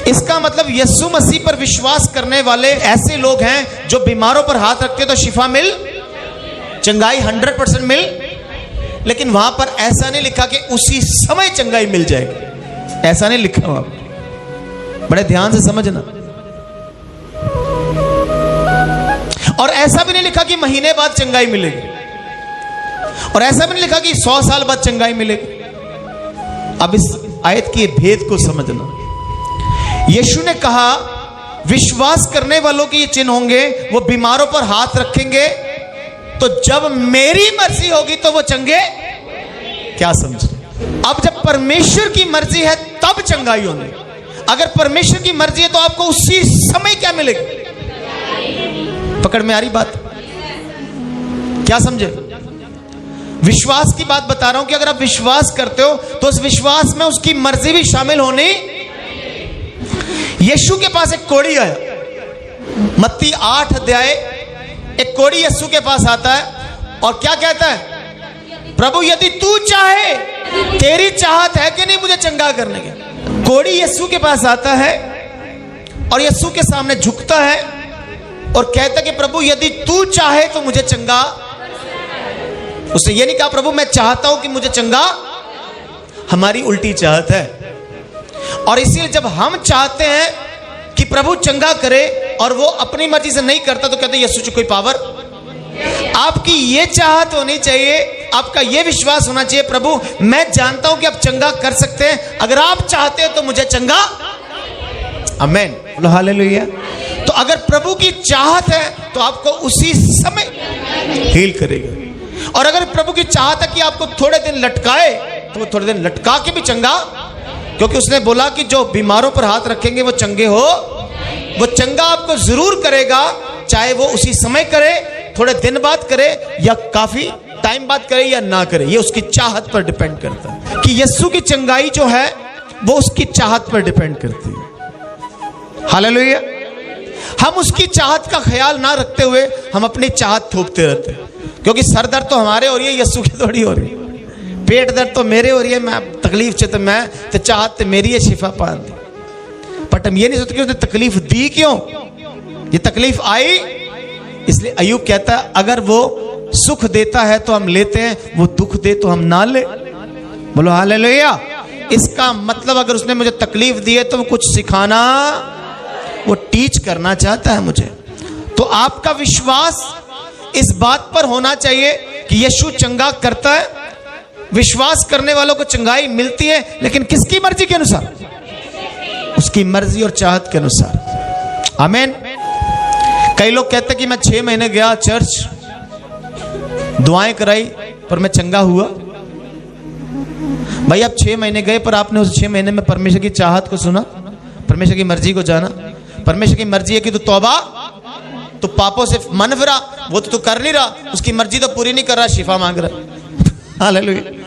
Speaker 3: इसका मतलब यीशु मसीह पर विश्वास करने वाले ऐसे लोग हैं जो बीमारों पर हाथ रखते तो शिफा मिल, चंगाई 100% मिल। लेकिन वहां पर ऐसा नहीं लिखा कि उसी समय चंगाई मिल जाएगी, ऐसा नहीं लिखा वहां। बड़े ध्यान से समझना। और ऐसा भी नहीं लिखा कि महीने बाद चंगाई मिलेगी, और ऐसा भी नहीं लिखा कि 100 साल बाद चंगाई मिलेगी। अब इस आयत की भेद को समझना। यीशु ने कहा विश्वास करने वालों के ये चिन्ह होंगे, वो बीमारों पर हाथ रखेंगे, तो जब मेरी मर्जी होगी तो वो चंगे। क्या समझे? अब जब परमेश्वर की मर्जी है तब चंगाई होगी। अगर परमेश्वर की मर्जी है तो आपको उसी समय क्या मिलेगा? पकड़ में आ रही बात? क्या समझे? विश्वास की बात बता रहा हूं कि अगर आप विश्वास करते हो तो उस विश्वास में उसकी मर्जी भी शामिल होनी। यीशु के पास एक कोढ़ी आया, मत्ती 8 अध्याय। एक कोढ़ी यीशु के पास आता है और क्या कहता है? प्रभु यदि तू चाहे, तेरी चाहत है कि नहीं मुझे चंगा करने के? कोढ़ी यीशु के पास आता है और यीशु के सामने झुकता है और कहता है कि प्रभु यदि तू चाहे तो मुझे चंगा। उसने ये नहीं कहा प्रभु मैं चाहता हूं कि मुझे चंगा। हमारी उल्टी चाहत है, और इसीलिए जब हम चाहते हैं कि प्रभु चंगा करे और वो अपनी मर्जी से नहीं करता तो कहते यीशु जी कोई पावर। आपकी ये चाहत होनी चाहिए, आपका ये विश्वास होना चाहिए, प्रभु मैं जानता हूं कि आप चंगा कर सकते हैं, अगर आप चाहते हो तो मुझे चंगा। आमीन, हालेलुया। तो अगर प्रभु की चाहत है तो आपको उसी समय हील करेगा, और अगर प्रभु की चाहत है कि आपको थोड़े दिन लटकाए तो वो थोड़े दिन लटका के भी चंगा, क्योंकि उसने बोला कि जो बीमारों पर हाथ रखेंगे वो चंगे हो। वो चंगा आपको जरूर करेगा, चाहे वो उसी समय करे, थोड़े दिन बाद करे, या काफी टाइम बाद करे या ना करे। ये उसकी चाहत पर डिपेंड करता है कि यीशु की चंगाई जो है वो उसकी चाहत पर डिपेंड करती है। हालेलुया। हम उसकी चाहत का ख्याल ना रखते हुए हम अपनी चाहत थोपते रहते हैं, क्योंकि सर दर्द तो हमारे हो रही है, यीशु की थोड़ी हो रही है। पेट दर्द तो मेरे हो रही है, मैं तकलीफ चे तो मैं तो चाहत तो मेरी है शिफा पान दी। बट हम ये नहीं सोचते कि उसने तकलीफ दी क्यों, ये तकलीफ आई इसलिए। अय्यूब कहता है अगर वो सुख देता है तो हम लेते हैं, वो दुख दे तो हम ना ले। बोलो हालेलुया। इसका मतलब अगर उसने मुझे तकलीफ दी है तो वो कुछ सिखाना, वो टीच करना चाहता है मुझे। तो आपका विश्वास इस बात पर होना चाहिए कि यीशु चंगा करता है। विश्वास करने वालों को चंगाई मिलती है, लेकिन किसकी मर्जी के अनुसार? उसकी मर्जी और चाहत के अनुसार। आमीन। कई लोग कहते हैं कि मैं 6 महीने गया चर्च, दुआएं कराई पर मैं चंगा हुआ। भाई आप 6 महीने गए पर आपने उस 6 महीने में परमेश्वर की चाहत को सुना, परमेश्वर की मर्जी को जाना? परमेश्वर की मर्जी है कि तू तौबा, तो पापों से मन फिरा, वो तो तू कर नहीं रहा, उसकी मर्जी तो पूरी नहीं कर रहा, शिफा मांग रहा। हालेलुया।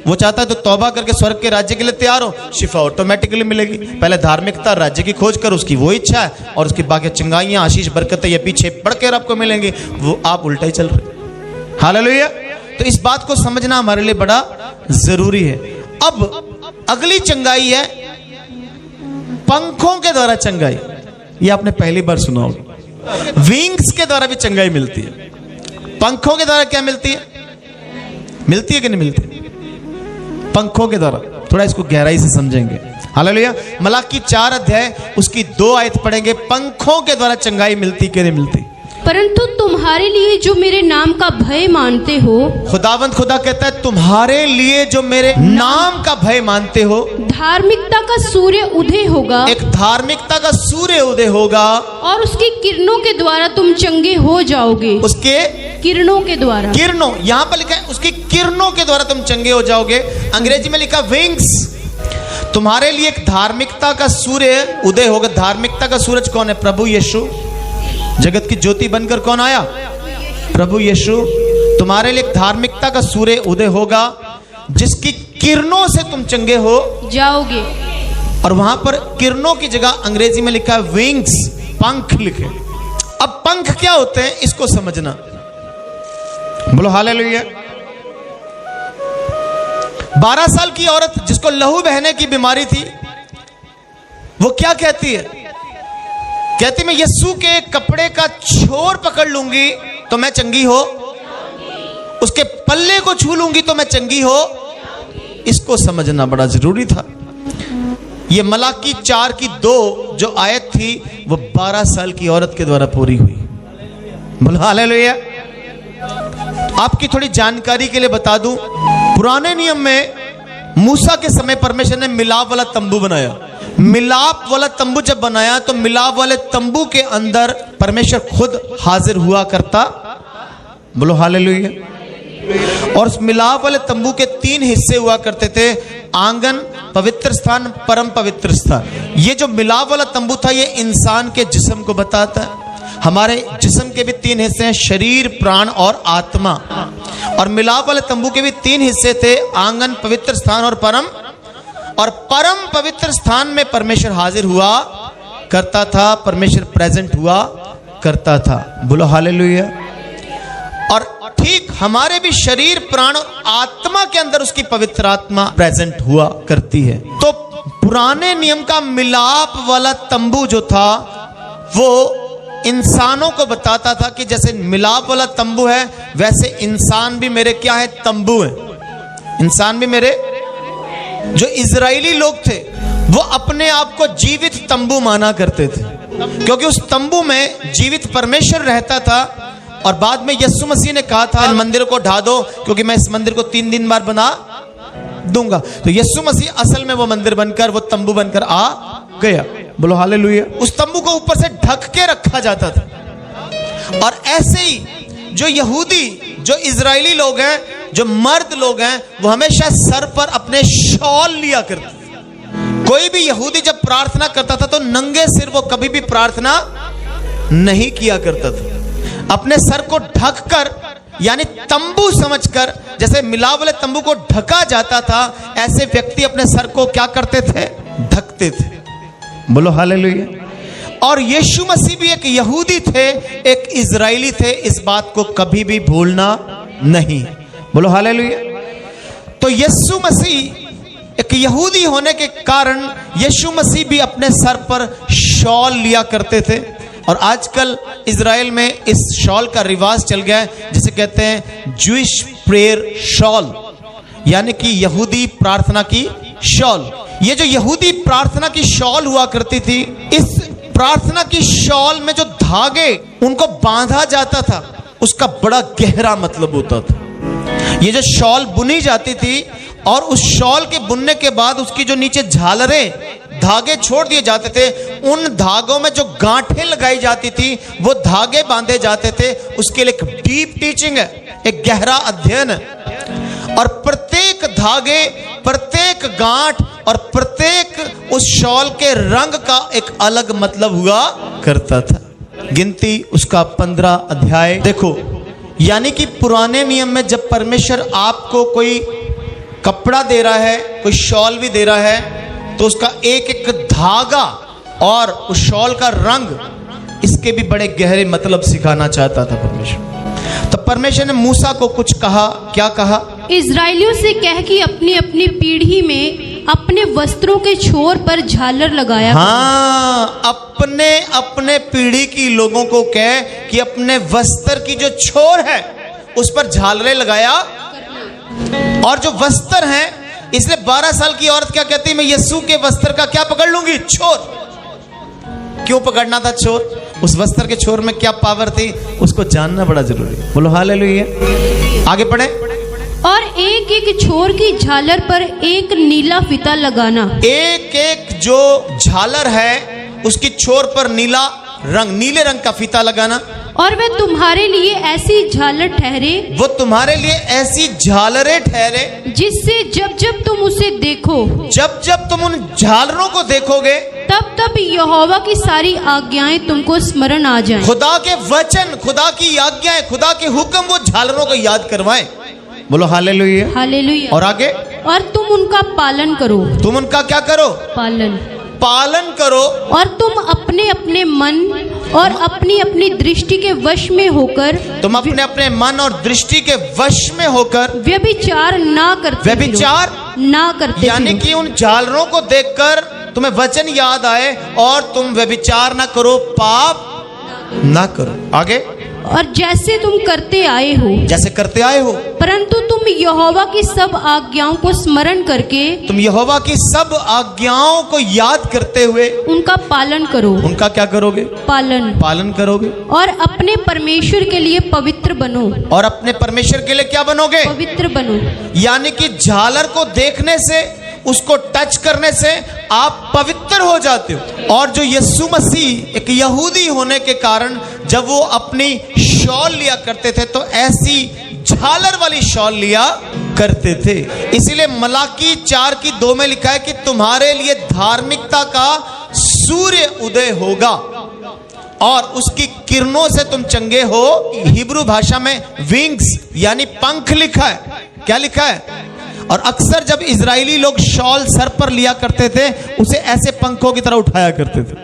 Speaker 3: वो चाहता है तो तौबा करके स्वर्ग के राज्य के लिए तैयार हो, शिफा ऑटोमेटिकली मिलेगी। पहले धार्मिकता राज्य की खोज कर, उसकी वो इच्छा है, और उसकी बाकी चंगाइयां आशीष बरकतें ये पीछे पड़ के आपको मिलेंगी, वो आप उल्टा ही चल रहे। हालेलुया। तो इस बात को समझना हमारे लिए बड़ा जरूरी है। अब अगली चंगाई है पंखों के द्वारा चंगाई। ये आपने पहली बार सुना होगा। विंग्स के द्वारा भी चंगाई मिलती है। पंखों के द्वारा क्या मिलती है? मिलती है कि नहीं मिलती? पंखों के द्वारा। थोड़ा इसको गहराई से समझेंगे। हालेलुया। मलाकी 4 अध्याय उसकी 2 आयत पढ़ेंगे। पंखों के द्वारा चंगाई मिलती कि नहीं मिलती?
Speaker 2: परंतु तुम्हारे लिए जो मेरे नाम का भय मानते हो,
Speaker 3: खुदावंद खुदा कहता है तुम्हारे लिए जो मेरे नाम का भय मानते हो,
Speaker 2: धार्मिकता का सूर्य उदय होगा।
Speaker 3: एक धार्मिकता का सूर्य उदय होगा,
Speaker 2: और उसकी किरणों के द्वारा तुम चंगे हो जाओगे।
Speaker 3: उसके
Speaker 2: किरणों के द्वारा।
Speaker 3: किरणों, यहां पर लिखा है उसकी किरणों के द्वारा तुम चंगे हो जाओगे। अंग्रेजी में लिखा विंग्स। तुम्हारे लिए एक धार्मिकता का सूर्य उदय होगा। धार्मिकता का सूरज कौन है? प्रभु यीशु। जगत की ज्योति बनकर कौन आया? प्रभु यीशु। तुम्हारे लिए एक धार्मिकता का सूर्य उदय होगा जिसकी किरणों से तुम चंगे हो
Speaker 2: जाओगे।
Speaker 3: और वहां पर किरणों की जगह अंग्रेजी में लिखा है विंग्स, पंख लिखे। अब पंख क्या होते हैं इसको समझना। बोलो हालेलुया। 12 साल की औरत जिसको लहू बहने की बीमारी थी, वो क्या कहती है? कहती मैं यीशु के कपड़े का छोर पकड़ लूंगी तो मैं चंगी हो, उसके पल्ले को छू लूंगी तो मैं चंगी हो। इसको समझना बड़ा जरूरी था। ये मलाकी 4:2 जो आयत थी वो 12 साल की औरत के द्वारा पूरी हुई। बोलो हालेलुया। आपकी थोड़ी जानकारी के लिए बता दूं, पुराने नियम में मूसा के समय परमेश्वर ने मिलाप वाला तंबू बनाया। मिलाप वाला तंबू जब बनाया तो मिलाप वाले तंबू के अंदर परमेश्वर खुद हाजिर हुआ करता। बोलो हालेलुया। और उस मिलाप वाले तंबू के 3 हिस्से हुआ करते थे, आंगन, पवित्र स्थान, परम पवित्र स्थान। ये जो मिलाप वाला तंबू था ये इंसान के जिस्म को बताता है। हमारे जिस्म के भी 3 हिस्से हैं, शरीर, प्राण और आत्मा। और मिलाप वाले तंबू के भी 3 हिस्से थे, आंगन, पवित्र स्थान और परम। और परम पवित्र स्थान में परमेश्वर हाजिर हुआ करता था, परमेश्वर प्रेजेंट हुआ करता था। बोलो हालेलुया। और ठीक हमारे भी शरीर, प्राण और आत्मा के अंदर उसकी पवित्र आत्मा प्रेजेंट हुआ करती है। तो पुराने नियम का मिलाप वाला तंबू जो था वो इंसानों को बताता था कि जैसे मिलाप वाला तंबू है वैसे इंसान भी मेरे क्या है? तंबू है। इंसान भी मेरे। जो इजरायली लोग थे वो अपने आप को जीवित तंबू माना करते थे, क्योंकि उस तंबू में जीवित परमेश्वर रहता था। और बाद में यीशु मसीह ने कहा था मंदिर को ढा दो क्योंकि मैं इस मंदिर को 3 दिन बाद बना दूंगा। तो यीशु मसीह असल में वो मंदिर बनकर, वो तंबू बनकर आ गया। बोलो हालेलुया। उस तंबू को ऊपर से ढक के रखा जाता था। और ऐसे ही जो यहूदी, जो इजरायली लोग हैं, जो मर्द लोग हैं, वो हमेशा सर पर अपने शॉल लिया करते थे। कोई भी यहूदी जब प्रार्थना करता था तो नंगे सिर वो कभी भी प्रार्थना नहीं किया करता था। अपने सर को ढककर, यानी तंबू समझकर, जैसे मिलाप वाले तंबू को ढका जाता था, ऐसे व्यक्ति अपने सर को क्या करते थे? ढकते थे। बोलो हालेलुया। और यीशु मसीह भी एक यहूदी थे, एक इजरायली थे। इस बात को कभी भी भूलना नहीं। बोलो हालेलुया। तो यीशु मसीह एक यहूदी होने के कारण यीशु मसीह भी अपने सर पर शॉल लिया करते थे। और आजकल इजराइल में इस शॉल का रिवाज चल गया है जिसे कहते हैं जूइश प्रेयर शॉल, यानी कि यहूदी प्रार्थना की शॉल। ये जो यहूदी प्रार्थना की शॉल हुआ करती थी, इस प्रार्थना की शॉल में जो धागे उनको बांधा जाता था उसका बड़ा गहरा मतलब होता था। ये जो शॉल बुनी जाती थी और उस शॉल के बुनने के बाद उसकी जो नीचे झालरें, धागे छोड़ दिए जाते थे, उन धागों में जो गांठें लगाई जाती थी वो धागे बांधे जाते थे। उसके लिए एक डीप टीचिंग है, एक गहरा अध्ययन है। और प्रत्येक धागे, प्रत्येक गांठ और प्रत्येक उस शॉल के रंग का एक अलग मतलब हुआ करता था। गिनती उसका 15 अध्याय देखो। यानी कि पुराने नियम में जब परमेश्वर आपको कोई कपड़ा दे रहा है, कोई शॉल भी दे रहा है, तो उसका एक एक धागा और उस शॉल का रंग, इसके भी बड़े गहरे मतलब सिखाना चाहता था परमेश्वर। तो परमेश्वर ने मूसा को कुछ कहा। क्या कहा?
Speaker 2: इजराइलियों से कह कि अपनी अपनी पीढ़ी में अपने वस्त्रों के छोर पर झालर लगाया।
Speaker 3: हाँ, अपने अपने पीढ़ी की लोगों को कह कि अपने वस्त्र की जो छोर है उस पर झालरें लगाया। और जो वस्त्र हैं, इसलिए 12 साल की औरत क्या कहती है? मैं यीशु के वस्त्र का क्या पकड़ लूंगी? छोर। क्यों पकड़ना था छोर? उस वस्त्र के छोर में क्या पावर थी उसको जानना बड़ा जरूरी है। बोलो हालेलुया। आगे पढ़े।
Speaker 2: और एक एक छोर की झालर पर एक नीला फीता लगाना।
Speaker 3: एक एक जो झालर है उसकी छोर पर नीला रंग, नीले रंग का फीता लगाना।
Speaker 2: और वह तुम्हारे लिए ऐसी झालर ठहरे,
Speaker 3: वो तुम्हारे लिए ऐसी झालरें ठहरे,
Speaker 2: जिससे जब जब तुम उसे देखो,
Speaker 3: जब जब तुम उन झालरों को देखोगे,
Speaker 2: तब तब यहोवा की सारी आज्ञाएं तुमको स्मरण आ जाएं।
Speaker 3: खुदा के वचन, खुदा की आज्ञाएं, खुदा के हुक्म वो झालरों को याद करवाएं। बोलो हालेलुया।
Speaker 2: हालेलुया।
Speaker 3: और आगे,
Speaker 2: और तुम उनका पालन करो,
Speaker 3: तुम उनका क्या करो? पालन करो।
Speaker 2: और तुम अपने अपने मन और अपनी अपनी दृष्टि के वश में होकर,
Speaker 3: तुम अपने अपने मन और दृष्टि के वश में होकर
Speaker 2: व्यभिचार ना करते,
Speaker 3: व्यभिचार
Speaker 2: ना करते,
Speaker 3: यानी कि उन झालरों को देखकर तुम्हें वचन याद आए और तुम व्यभिचार ना करो, पाप ना करो। आगे,
Speaker 2: और जैसे तुम करते आए हो,
Speaker 3: जैसे करते आए हो,
Speaker 2: परंतु तुम यहोवा की सब आज्ञाओं को स्मरण करके,
Speaker 3: तुम यहोवा की सब आज्ञाओं को याद करते हुए
Speaker 2: उनका पालन करो।
Speaker 3: उनका क्या करोगे? पालन करोगे।
Speaker 2: और अपने परमेश्वर के लिए पवित्र बनो।
Speaker 3: और अपने परमेश्वर के लिए क्या बनोगे?
Speaker 2: पवित्र बनो।
Speaker 3: यानी कि झालर को देखने से, उसको टच करने से आप पवित्र हो जाते हो। और जो यीशु मसीह एक यहूदी होने के कारण जब वो अपनी शॉल लिया करते थे तो ऐसी झालर वाली शॉल लिया करते थे। इसीलिए मलाकी 4:2 में लिखा है कि तुम्हारे लिए धार्मिकता का सूर्य उदय होगा और उसकी किरणों से तुम चंगे हो। हिब्रू भाषा में विंग्स यानी पंख लिखा है। क्या लिखा है? और अक्सर जब इजरायली लोग शॉल सर पर लिया करते थे, उसे ऐसे पंखों की तरह उठाया करते थे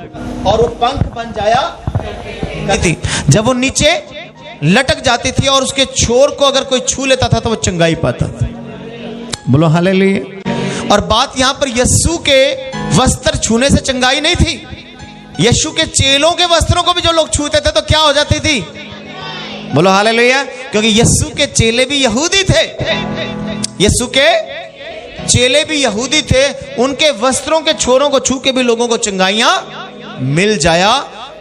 Speaker 3: और वो पंख बन जाया करती थी। जब वो नीचे लटक जाती थी और उसके छोर को अगर कोई छू लेता था तो वो चंगाई पाता था। बोलो हालेलुया। और बात यहां पर यीशु के वस्त्र छूने से चंगाई नहीं थी। यीशु के चेलों के वस्त्रों को भी जो लोग छूते थे तो क्या हो जाती थी? बोलो हालेलुया। क्योंकि यीशु के चेले भी यहूदी थे। यीशु के चेले भी यहूदी थे। उनके वस्त्रों के छोरों को छू के भी लोगों को चंगाइयां मिल जाया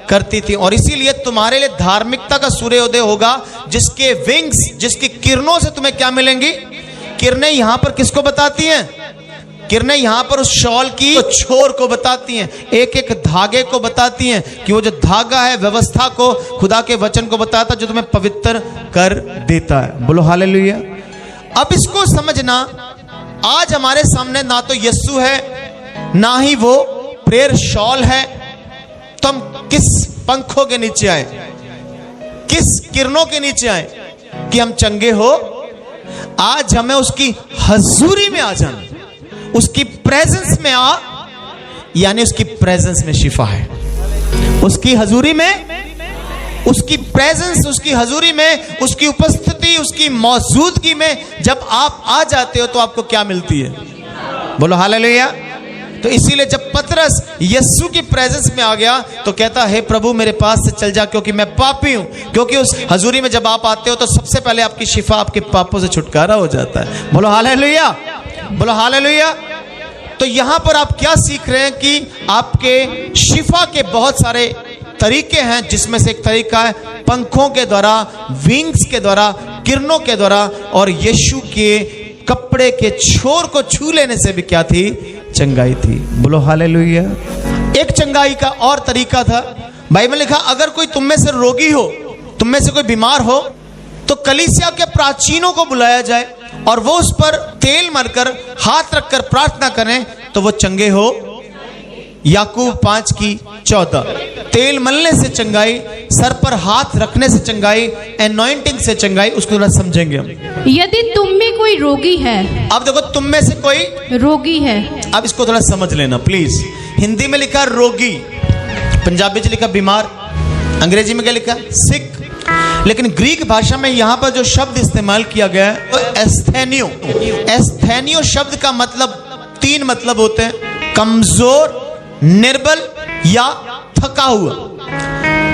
Speaker 3: करती थी। और इसीलिए तुम्हारे लिए धार्मिकता का सूर्योदय होगा, जिसके विंग्स, जिसकी किरणों से तुम्हें क्या मिलेंगी? किरणें यहां पर किसको बताती हैं? किरणें यहां पर उस शॉल की छोर को बताती हैं, एक एक धागे को बताती हैं कि वो जो धागा है व्यवस्था को, खुदा के वचन को बताता जो तुम्हें पवित्र कर देता है। बोलो हालेलुया। अब इसको समझना, आज हमारे सामने ना तो यीशु है ना ही वो प्रेयर शॉल है, तो हम किस पंखों के नीचे आए, किस किरणों के नीचे आए कि हम चंगे हो? आज हमें उसकी हजूरी में आ जाना, उसकी प्रेजेंस में आ, यानी उसकी प्रेजेंस में शिफा है। उसकी हजूरी में, उसकी प्रेजेंस, उसकी हजूरी में, उसकी उपस्थिति, उसकी मौजूदगी में जब आप आ जाते हो तो आपको क्या मिलती है? बोलो हालेलुया। तो इसीलिए जब पतरस यीशु की प्रेजेंस में आ गया तो कहता है, प्रभु मेरे पास से चल जा क्योंकि मैं पापी हूं। क्योंकि उस हजूरी में जब आप आते हो तो सबसे पहले आपकी शिफा, आपके पापों से छुटकारा हो जाता है। बोलो हालेलुया। बोलो हालेलुया। तो यहां पर आप क्या सीख रहे हैं कि आपके शिफा के बहुत सारे तरीके हैं, जिसमें से एक तरीका है पंखों के द्वारा, विंग्स के द्वारा, किरणों के द्वारा, और यीशु के कपड़े के छोर को छू लेने से भी क्या थी? चंगाई थी। बोलो हालेलुया। एक चंगाई का और तरीका था, बाइबल लिखा, अगर कोई तुम में से रोगी हो, तुम में से कोई बीमार हो, तो कलीसिया के प्राचीनों को बुलाया जाए और वो उस पर तेल मलकर हाथ रखकर प्रार्थना करें तो वो चंगे हो। याकूब 5:14। तेल मलने से चंगाई, सर पर हाथ रखने से चंगाई, एनॉइंटिंग से चंगाई, उसको थोड़ा समझेंगे हम।
Speaker 2: यदि तुम में कोई रोगी है,
Speaker 3: अब देखो तुम में से कोई
Speaker 2: रोगी है,
Speaker 3: अब इसको थोड़ा समझ लेना प्लीज। हिंदी में लिखा रोगी, पंजाबी में लिखा बीमार, अंग्रेजी में क्या लिखा? सिक। लेकिन ग्रीक भाषा में यहां पर जो शब्द इस्तेमाल किया गया है वो एस्थेनियो। एस्थेनियो शब्द का मतलब 3 मतलब होते हैं, कमजोर, निर्बल या थका हुआ।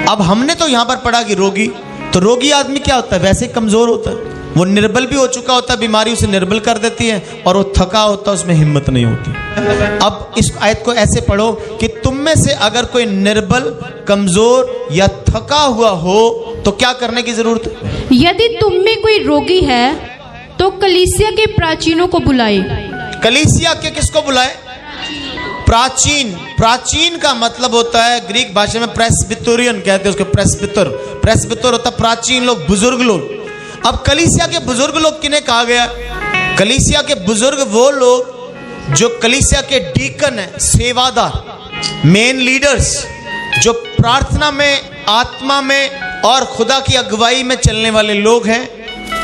Speaker 3: अब हमने तो यहां पर पढ़ा कि रोगी, तो रोगी आदमी क्या होता है? वैसे कमजोर होता है, वो निर्बल भी हो चुका होता है, बीमारी उसे निर्बल कर देती है, और वो थका होता है, उसमें हिम्मत नहीं होती। अब इस आयत को ऐसे पढ़ो कि तुम में से अगर कोई निर्बल, कमजोर या थका हुआ हो तो क्या करने की जरूरत है?
Speaker 2: यदि तुम में कोई रोगी है तो कलीसिया के प्राचीनों को बुलाए।
Speaker 3: कलीसिया के किसको बुलाए? प्राचीन। प्राचीन का मतलब होता है ग्रीक भाषा में प्रेस्बिटेरियन कहते हैं उसको, प्रेस्बिटर होता है प्राचीन लोग, बुजुर्ग लोग। अब कलीसिया के बुजुर्ग लोग किन्हें कहा गया? कलीसिया के बुजुर्ग वो लोग जो कलीसिया के डीकन है, सेवादार, मेन लीडर्स, जो प्रार्थना में, आत्मा में और खुदा की अगुवाई में चलने वाले लोग हैं,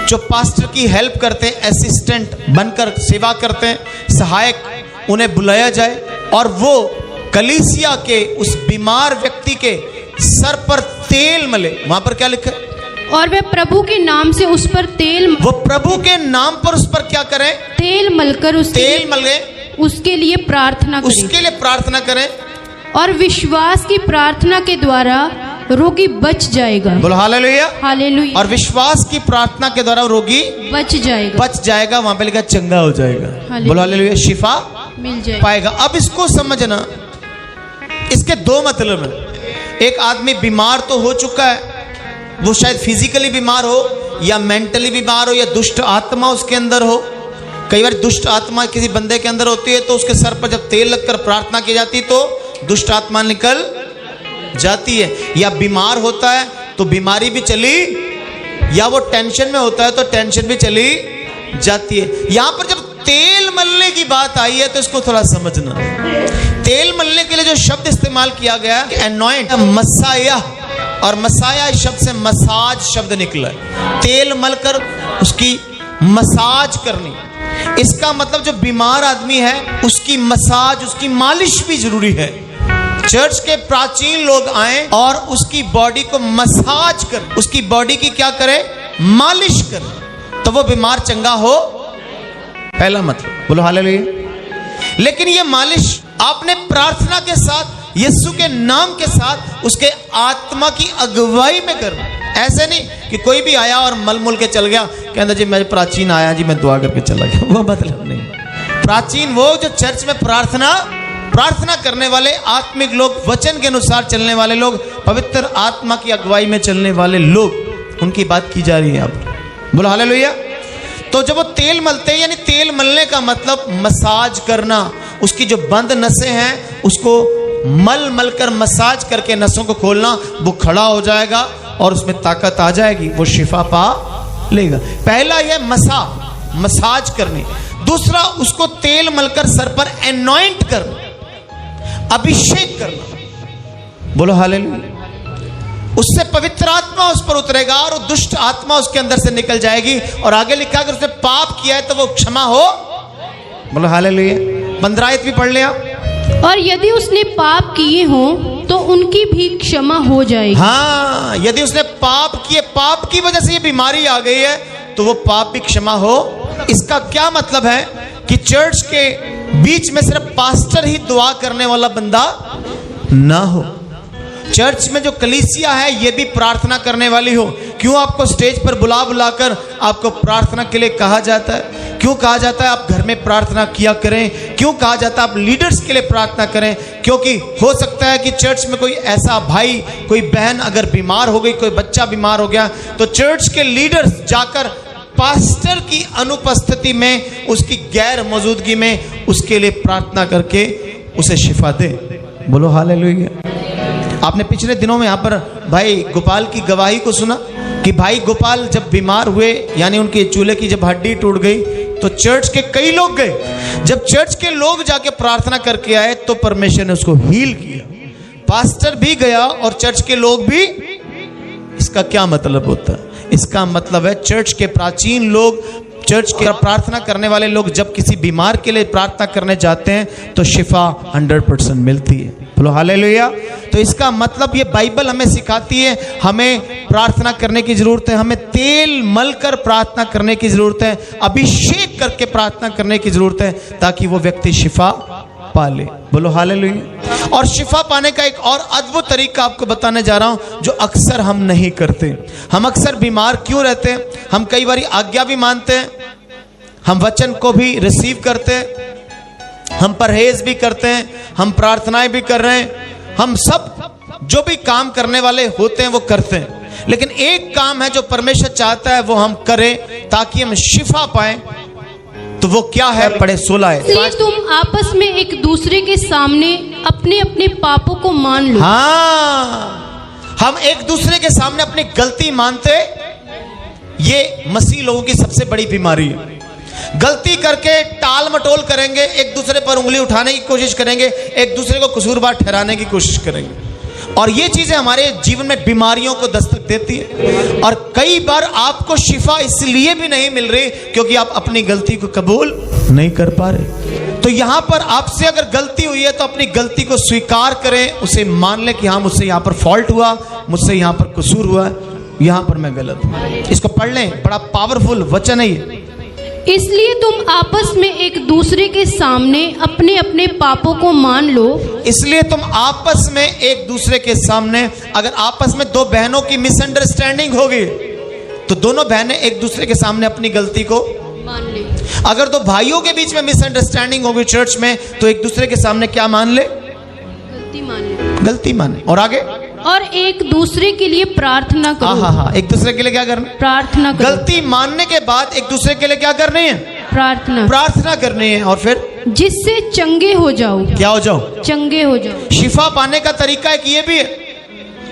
Speaker 3: जो पास्टर की हेल्प करते हैं, असिस्टेंट बनकर सेवा करते हैं, सहायक उन्हें बुलाया जाए और वो कलीसिया के उस बीमार व्यक्ति के सर पर तेल मले। वहां पर क्या लिखा है?
Speaker 2: और वे प्रभु के नाम से उस पर तेल,
Speaker 3: वो प्रभु के नाम पर उस पर क्या करें?
Speaker 2: तेल मलकर उसके लिए प्रार्थना करें,
Speaker 3: उसके लिए प्रार्थना करें
Speaker 2: और विश्वास की प्रार्थना के द्वारा रोगी बच जाएगा।
Speaker 3: बोलो हालेलुया।
Speaker 2: हालेलुया।
Speaker 3: और विश्वास की प्रार्थना के द्वारा रोगी
Speaker 2: बच जाएगा।
Speaker 3: वहां पे लिखा चंगा हो जाएगा। बोलो हालेलुया, शिफा
Speaker 2: मिल जाएगा,
Speaker 3: पाएगा। अब इसको समझना, इसके दो मतलब है। एक आदमी बीमार तो हो चुका है, वो शायद फिजिकली बीमार हो या मेंटली बीमार हो या दुष्ट आत्मा उसके अंदर हो। कई बार दुष्ट आत्मा किसी बंदे के अंदर होती है तो उसके सर पर जब तेल लगकर प्रार्थना की जाती है तो दुष्ट आत्मा निकल जाती है। या बीमार होता है तो बीमारी भी चली, या वो टेंशन में होता है तो टेंशन भी चली जाती है। यहां पर जब तेल मलने की बात आई है तो इसको थोड़ा समझना। तेल मलने के लिए जो शब्द इस्तेमाल किया गया है एनॉइंट, मसाया, और मसाया इस शब्द से मसाज शब्द निकला है। तेल मलकर उसकी मसाज करनी, इसका मतलब जो बीमार आदमी है उसकी मसाज, उसकी मालिश भी जरूरी है। चर्च के प्राचीन लोग आए और उसकी बॉडी को मसाज कर, उसकी बॉडी की क्या करे? मालिश करे, तो वो बीमार चंगा हो। पहला मतलब, बोलो हालेलुया। लेकिन ये मालिश आपने प्रार्थना के साथ, यीशु के नाम के साथ, उसके आत्मा की अगुवाई में करना। ऐसे नहीं कि कोई भी आया और मल मुल के चल गया, कहता जी मैं प्राचीन आया जी, मैं दुआ करके चला गया, वो मतलब नहीं। प्राचीन वो जो चर्च में प्रार्थना करने वाले आत्मिक लोग, वचन के अनुसार चलने वाले लोग, पवित्र आत्मा की अगुवाई में चलने वाले लोग, उनकी बात की जा रही है। अब बोलो हालेलुया। तो जब वो तेल मलते हैं, यानी तेल मलने का मतलब मसाज करना, उसकी जो बंद नसें हैं उसको मल कर मसाज करके नसों को खोलना, वो खड़ा हो जाएगा और उसमें ताकत आ जाएगी, वो शिफा पा लेगा। पहला यह मसाज करनी। दूसरा, उसको तेल मलकर सर पर एनॉइंट करना, अभिषेक करना। बोलो हालेलुया। उससे पवित्र आत्मा उस पर उतरेगा और दुष्ट आत्मा उसके अंदर से निकल जाएगी। और आगे लिखा है अगर उसने पाप किया है तो वो क्षमा हो। बोलो हालेलुया। 15 आयत भी पढ़ ले आप।
Speaker 2: और यदि उसने पाप किए हों तो उनकी भी क्षमा हो जाएगी।
Speaker 3: हाँ, यदि उसने पाप किए, पाप की वजह से ये बीमारी आ गई है तो वो पाप भी क्षमा हो। इसका क्या मतलब है कि चर्च के बीच में सिर्फ पास्टर ही दुआ करने वाला बंदा ना हो। चर्च में जो कलीसिया है ये भी प्रार्थना करने वाली हो। क्यों आपको स्टेज पर बुलाकर आपको प्रार्थना के लिए कहा जाता है? क्यों कहा जाता है आप घर में प्रार्थना किया करें? क्यों कहा जाता है आप लीडर्स के लिए प्रार्थना करें? क्योंकि हो सकता है कि चर्च में कोई ऐसा भाई, कोई बहन अगर बीमार हो गई, कोई बच्चा बीमार हो गया, तो चर्च के लीडर्स जाकर पास्टर की अनुपस्थिति में, उसकी गैर मौजूदगी में उसके लिए प्रार्थना करके उसे शिफा दे। बोलो हालेलुया। आपने पिछले दिनों में यहाँ पर भाई गोपाल की गवाही को सुना कि भाई गोपाल जब बीमार हुए, यानी उनके चूल्हे की जब हड्डी टूट गई, तो चर्च के कई लोग गए। जब चर्च के लोग जाके प्रार्थना करके आए तो परमेश्वर ने उसको हील किया। पास्टर भी गया और चर्च के लोग भी। इसका क्या मतलब होता है? इसका मतलब है चर्च के प्राचीन लोग, चर्च के प्रार्थना करने वाले लोग जब किसी बीमार के लिए प्रार्थना करने जाते हैं तो शिफा 100% मिलती है। बोलो हालेलुया। तो इसका मतलब ये बाइबल हमें सिखाती है, हमें प्रार्थना करने की जरूरत है, हमें तेल मलकर प्रार्थना करने की जरूरत है, अभिषेक करके प्रार्थना करने की जरूरत है, ताकि वो व्यक्ति शिफा पा ले। बोलो हालेलुया। और शिफा पाने का एक और अद्भुत तरीका आपको बताने जा रहा हूं जो अक्सर हम नहीं करते। हम अक्सर बीमार क्यों रहते हैं? हम कई बार आज्ञा भी मानते हैं, हम वचन को भी रिसीव करते हैं, हम परहेज भी करते हैं, हम प्रार्थनाएं भी कर रहे हैं, हम सब जो भी काम करने वाले होते हैं वो करते हैं। लेकिन एक काम है जो परमेश्वर चाहता है वो हम करें ताकि हम शिफा पाएं, तो वो क्या है? पढ़े 16 है।
Speaker 2: इसलिए तुम आपस में एक दूसरे के सामने अपने अपने पापों को मान लो।
Speaker 3: हाँ, हम एक दूसरे के सामने अपनी गलती मानते, ये मसीह लोगों की सबसे बड़ी बीमारी है। गलती करके टाल मटोल करेंगे, एक दूसरे पर उंगली उठाने की कोशिश करेंगे, एक दूसरे को कसूरवार ठहराने की कोशिश करेंगे, और ये चीजें हमारे जीवन में बीमारियों को दस्तक देती है। और कई बार आपको शिफा इसलिए भी नहीं मिल रही क्योंकि आप अपनी गलती को कबूल नहीं कर पा रहे। तो यहां पर आपसे अगर गलती हुई है तो अपनी गलती को स्वीकार करें, उसे मान लें कि हाँ, मुझसे यहां पर फॉल्ट हुआ, मुझसे यहां पर कसूर हुआ, यहां पर मैं गलत हूं। इसको पढ़ लें, बड़ा पावरफुल वचन है ये।
Speaker 2: इसलिए तुम आपस में एक दूसरे के सामने अपने अपने पापों को मान लो।
Speaker 3: इसलिए तुम आपस में एक दूसरे के सामने, अगर आपस में दो बहनों की मिसअंडरस्टैंडिंग होगी तो दोनों बहनें एक दूसरे के सामने अपनी गलती को
Speaker 2: मान ले।
Speaker 3: अगर दो भाइयों के बीच में मिसअंडरस्टैंडिंग होगी चर्च में तो एक दूसरे के सामने क्या मान ले?
Speaker 2: गलती मान ले।
Speaker 3: गलती माने। और आगे,
Speaker 2: और एक दूसरे के लिए प्रार्थना करो।
Speaker 3: हाँ, एक दूसरे के लिए क्या करना?
Speaker 2: प्रार्थना करो।
Speaker 3: गलती मानने के बाद एक दूसरे के लिए क्या करनी है? प्रार्थना करनी है। और फिर
Speaker 2: जिससे चंगे हो जाओ।
Speaker 3: क्या हो जाओ?
Speaker 2: चंगे हो जाओ।
Speaker 3: शिफा पाने का तरीका एक ये भी है,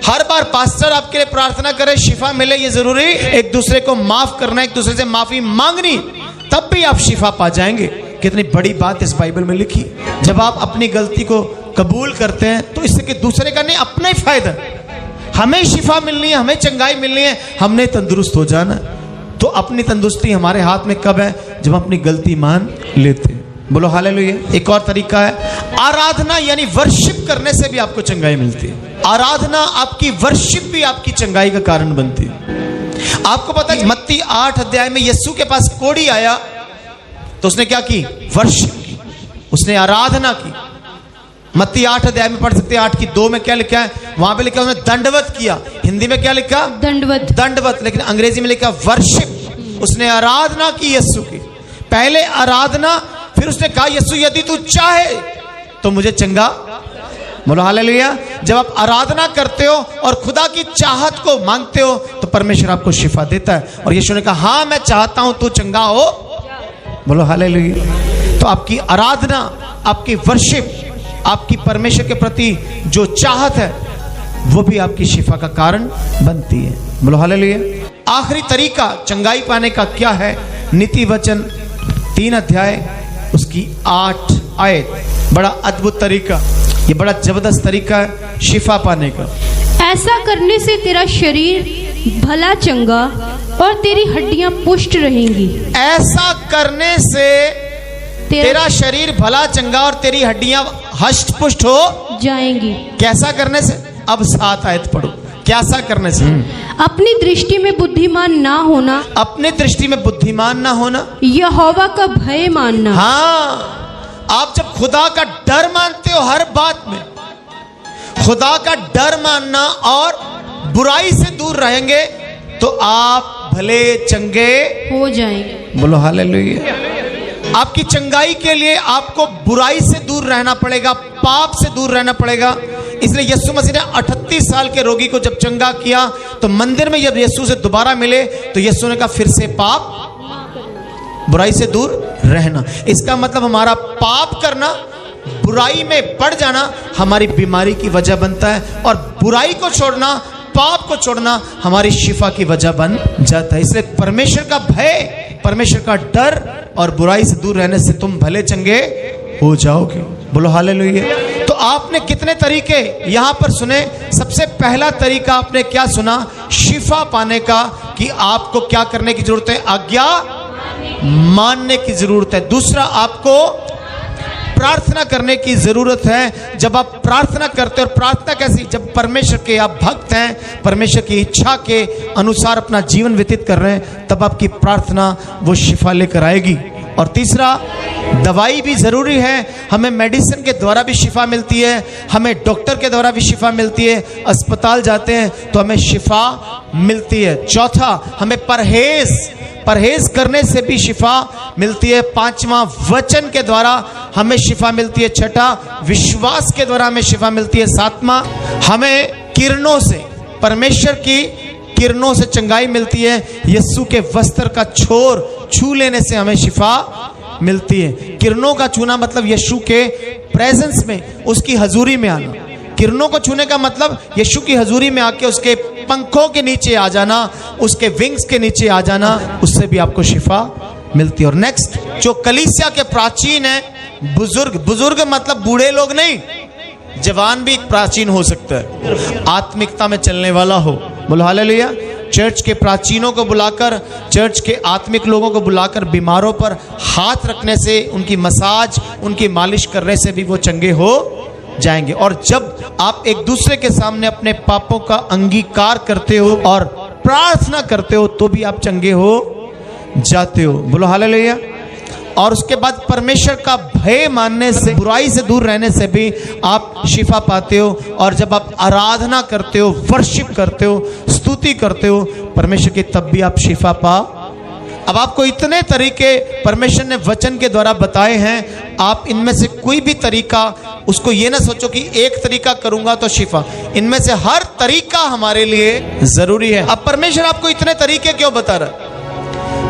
Speaker 3: हर बार पास्टर आपके लिए प्रार्थना करे शिफा मिले ये जरूरी? एक दूसरे को माफ करना, एक दूसरे से माफी मांगनी, तब भी आप शिफा पा जाएंगे। कितनी बड़ी बात इस बाइबल में लिखी। जब आप अपनी गलती को कबूल करते हैं तो इससे कि दूसरे का नहीं, अपना ही फायदा। हमें शिफा मिलनी है, हमें चंगाई मिलनी है, हमने तंदुरुस्त हो जाना। तो अपनी तंदुरुस्ती हमारे हाथ में कब है? जब हम अपनी गलती मान लेते हैं। बोलो हालेलुया। एक और तरीका है आराधना, यानी वर्शिप करने से भी आपको चंगाई मिलती है। आराधना, आपकी वर्शिप भी आपकी चंगाई का कारण बनती है। आपको पता है मत्ती 8 अध्याय में यीशु के पास कोढ़ी आया तो उसने क्या की? वर्शिप की, उसने आराधना की। मत्ती 8 अध्याय में पढ़ सकते हैं, 8 की 2 में क्या लिखा है? वहां पे लिखा उसने दंडवत किया। हिंदी में क्या लिखा? दंडवत, लेकिन अंग्रेजी में लिखा वर्शिप। उसने आराधना की यीशु की। पहले आराधना, फिर उसने कहा यीशु यदि तू चाहे तो मुझे चंगा। बोलो हालेलुया। जब आप आराधना करते हो और खुदा की चाहत को मांगते हो तो परमेश्वर आपको शिफा देता है। और यीशु ने कहा हाँ मैं चाहता हूं तू चंगा हो। बोलो हालेलुया। तो आपकी आराधना, आपकी वर्शिप, आपकी परमेश्वर के प्रति जो चाहत है वो भी आपकी शिफा का कारण बनती है। बोलो हालेलुया। आखिरी तरीका चंगाई पाने का क्या है? नीति वचन 3 अध्याय उसकी 8 आयत। बड़ा अद्भुत तरीका, ये बड़ा जबरदस्त तरीका है शिफा पाने का।
Speaker 2: ऐसा करने से तेरा शरीर भला चंगा और तेरी हड्डियां पुष्ट रहेंगी।
Speaker 3: ऐसा करने से तेरा शरीर भला चंगा और तेरी हड्डियां हष्ट पुष्ट हो
Speaker 2: जाएंगी।
Speaker 3: कैसा करने से? अब 7 आयत पढ़ो। कैसा करने से?
Speaker 2: अपनी दृष्टि में बुद्धिमान ना होना।
Speaker 3: अपनी दृष्टि में बुद्धिमान ना होना।
Speaker 2: यहोवा का भय मानना।
Speaker 3: हाँ, आप जब खुदा का डर मानते हो हर बात में, खुदा का डर मानना और बुराई से दूर रहेंगे तो आप भले चंगे
Speaker 2: हो जाएंगे।
Speaker 3: बोलो हालेलुया। आपकी चंगाई के लिए आपको बुराई से दूर रहना पड़ेगा, पाप से दूर रहना पड़ेगा। इसलिए यीशु मसीह ने 38 साल के रोगी को जब चंगा किया तो मंदिर में जब यीशु से दोबारा मिले तो यीशु ने कहा फिर से पाप, बुराई से दूर रहना। इसका मतलब हमारा पाप करना, बुराई में पड़ जाना हमारी बीमारी की वजह बनता है, और बुराई को छोड़ना, पाप को छोड़ना हमारी शिफा की वजह बन जाता है। इसलिए परमेश्वर का भय, परमेश्वर का डर और बुराई से दूर रहने से तुम भले चंगे हो जाओगे। बोलो हालेलुया। तो आपने कितने तरीके यहां पर सुने? सबसे पहला तरीका आपने क्या सुना? शिफा पाने का, कि आपको क्या करने की जरूरत है? आज्ञा मानने की जरूरत है। दूसरा, आपको प्रार्थना करने की जरूरत है। जब आप प्रार्थना करते हो, और प्रार्थना कैसी? जब परमेश्वर के आप भक्त हैं, परमेश्वर की इच्छा के अनुसार अपना जीवन व्यतीत कर रहे हैं, तब आपकी प्रार्थना वो शिफा लेकर आएगी। और तीसरा, दवाई भी जरूरी है। हमें मेडिसिन के द्वारा भी शिफा मिलती है, हमें डॉक्टर के द्वारा भी शिफा मिलती है, अस्पताल जाते हैं तो हमें शिफा मिलती है। चौथा, हमें परहेज करने से भी शिफा मिलती है। पांचवा, वचन के द्वारा हमें शिफा मिलती है। छठा, विश्वास के द्वारा हमें शिफा मिलती है। सातवां, हमें किरणों से, परमेश्वर की किरणों से चंगाई मिलती है। यीशु के वस्त्र का छोर छू लेने से हमें शिफा मिलती है। किरणों का छूना मतलब यीशु के प्रेजेंस में, उसकी हजूरी में आना। किरणों को छूने का मतलब यीशु की हजूरी में आके उसके पंखों के नीचे आ जाना, उसके विंग्स के नीचे आ जाना, उससे भी आपको शिफा मिलती है। और नेक्स्ट, जो कलीसिया के प्राचीन है, बुजुर्ग मतलब बूढ़े लोग नहीं, जवान भी प्राचीन हो सकता है, आत्मिकता में चलने वाला हो। बोलो हालेलुया। चर्च के प्राचीनों को बुलाकर, चर्च के आत्मिक लोगों को बुलाकर बीमारों पर हाथ रखने से, उनकी मसाज, उनकी मालिश करने से भी वो चंगे हो जाएंगे। और जब आप एक दूसरे के सामने अपने पापों का अंगीकार करते हो और प्रार्थना करते हो तो भी आप चंगे हो जाते हो। बोलो हालेलुया। और उसके बाद परमेश्वर का भय मानने से, बुराई से दूर रहने से भी आप शिफा पाते हो। और जब आप आराधना करते हो, वर्शिप करते हो, स्तुति करते हो परमेश्वर की, तब भी आप शिफा पा। अब आपको इतने तरीके परमेश्वर ने वचन के द्वारा बताए हैं, आप इनमें से कोई भी तरीका, उसको ये ना सोचो कि एक तरीका करूंगा तो शिफा, इनमें से हर तरीका हमारे लिए जरूरी है। अब परमेश्वर आपको इतने तरीके क्यों बता रहा है?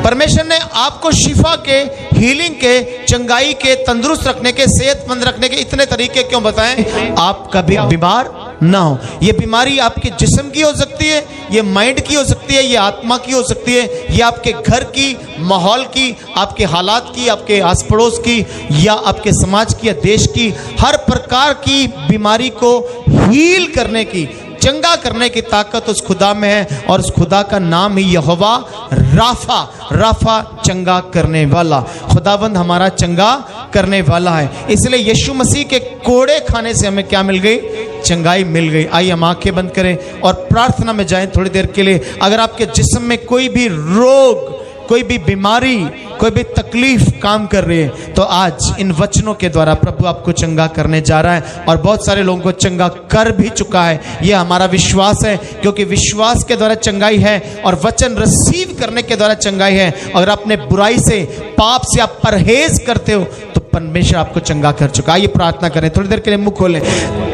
Speaker 3: परमेश्वर ने आपको शिफा के, हीलिंग के, चंगाई के, तंदुरुस्त रखने के, सेहतमंद रखने के इतने तरीके क्यों बताएं? आप कभी बीमार ना हो। ये बीमारी आपके जिस्म की हो सकती है, ये माइंड की हो सकती है, ये आत्मा की हो सकती है, ये आपके घर की, माहौल की, आपके हालात की, आपके आस पड़ोस की, या आपके समाज की, या देश की। हर प्रकार की बीमारी को हील करने की, चंगा करने की ताकत उस खुदा में है। और उस खुदा का नाम ही यहोवा राफा, राफा चंगा करने वाला। खुदावंद हमारा चंगा करने वाला है। इसलिए यीशु मसीह के कोड़े खाने से हमें क्या मिल गई? चंगाई मिल गई। आइए हम आंखें बंद करें और प्रार्थना में जाएं थोड़ी देर के लिए। अगर आपके जिस्म में कोई भी रोग, कोई भी बीमारी, कोई भी तकलीफ काम कर रही है, तो आज इन वचनों के द्वारा प्रभु आपको चंगा करने जा रहा है। और बहुत सारे लोगों को चंगा कर भी चुका है, यह हमारा विश्वास है, क्योंकि विश्वास के द्वारा चंगाई है और वचन रिसीव करने के द्वारा चंगाई है। अगर अपने बुराई से, पाप से आप परहेज करते हो तो परमेश्वर आपको चंगा कर चुका। आइए प्रार्थना करें, थोड़ी देर के लिए मुंह खोलें,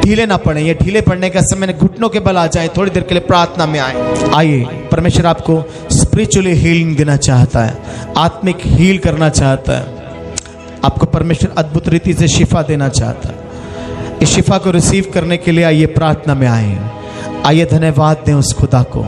Speaker 3: ढीले ना पड़े। ये ढीले पड़ने का समय, घुटनों के बल आ जाए, थोड़ी देर के लिए प्रार्थना में आए। आइए, परमेश्वर आपको स्पिरिचुअली हीलिंग देना चाहता है, आत्मिक हील करना चाहता है। आपको परमेश्वर अद्भुत रीति से शिफा देना चाहता है। इस शिफा को रिसीव करने के लिए आइए प्रार्थना में आए। आइए धन्यवाद दें उस खुदा को,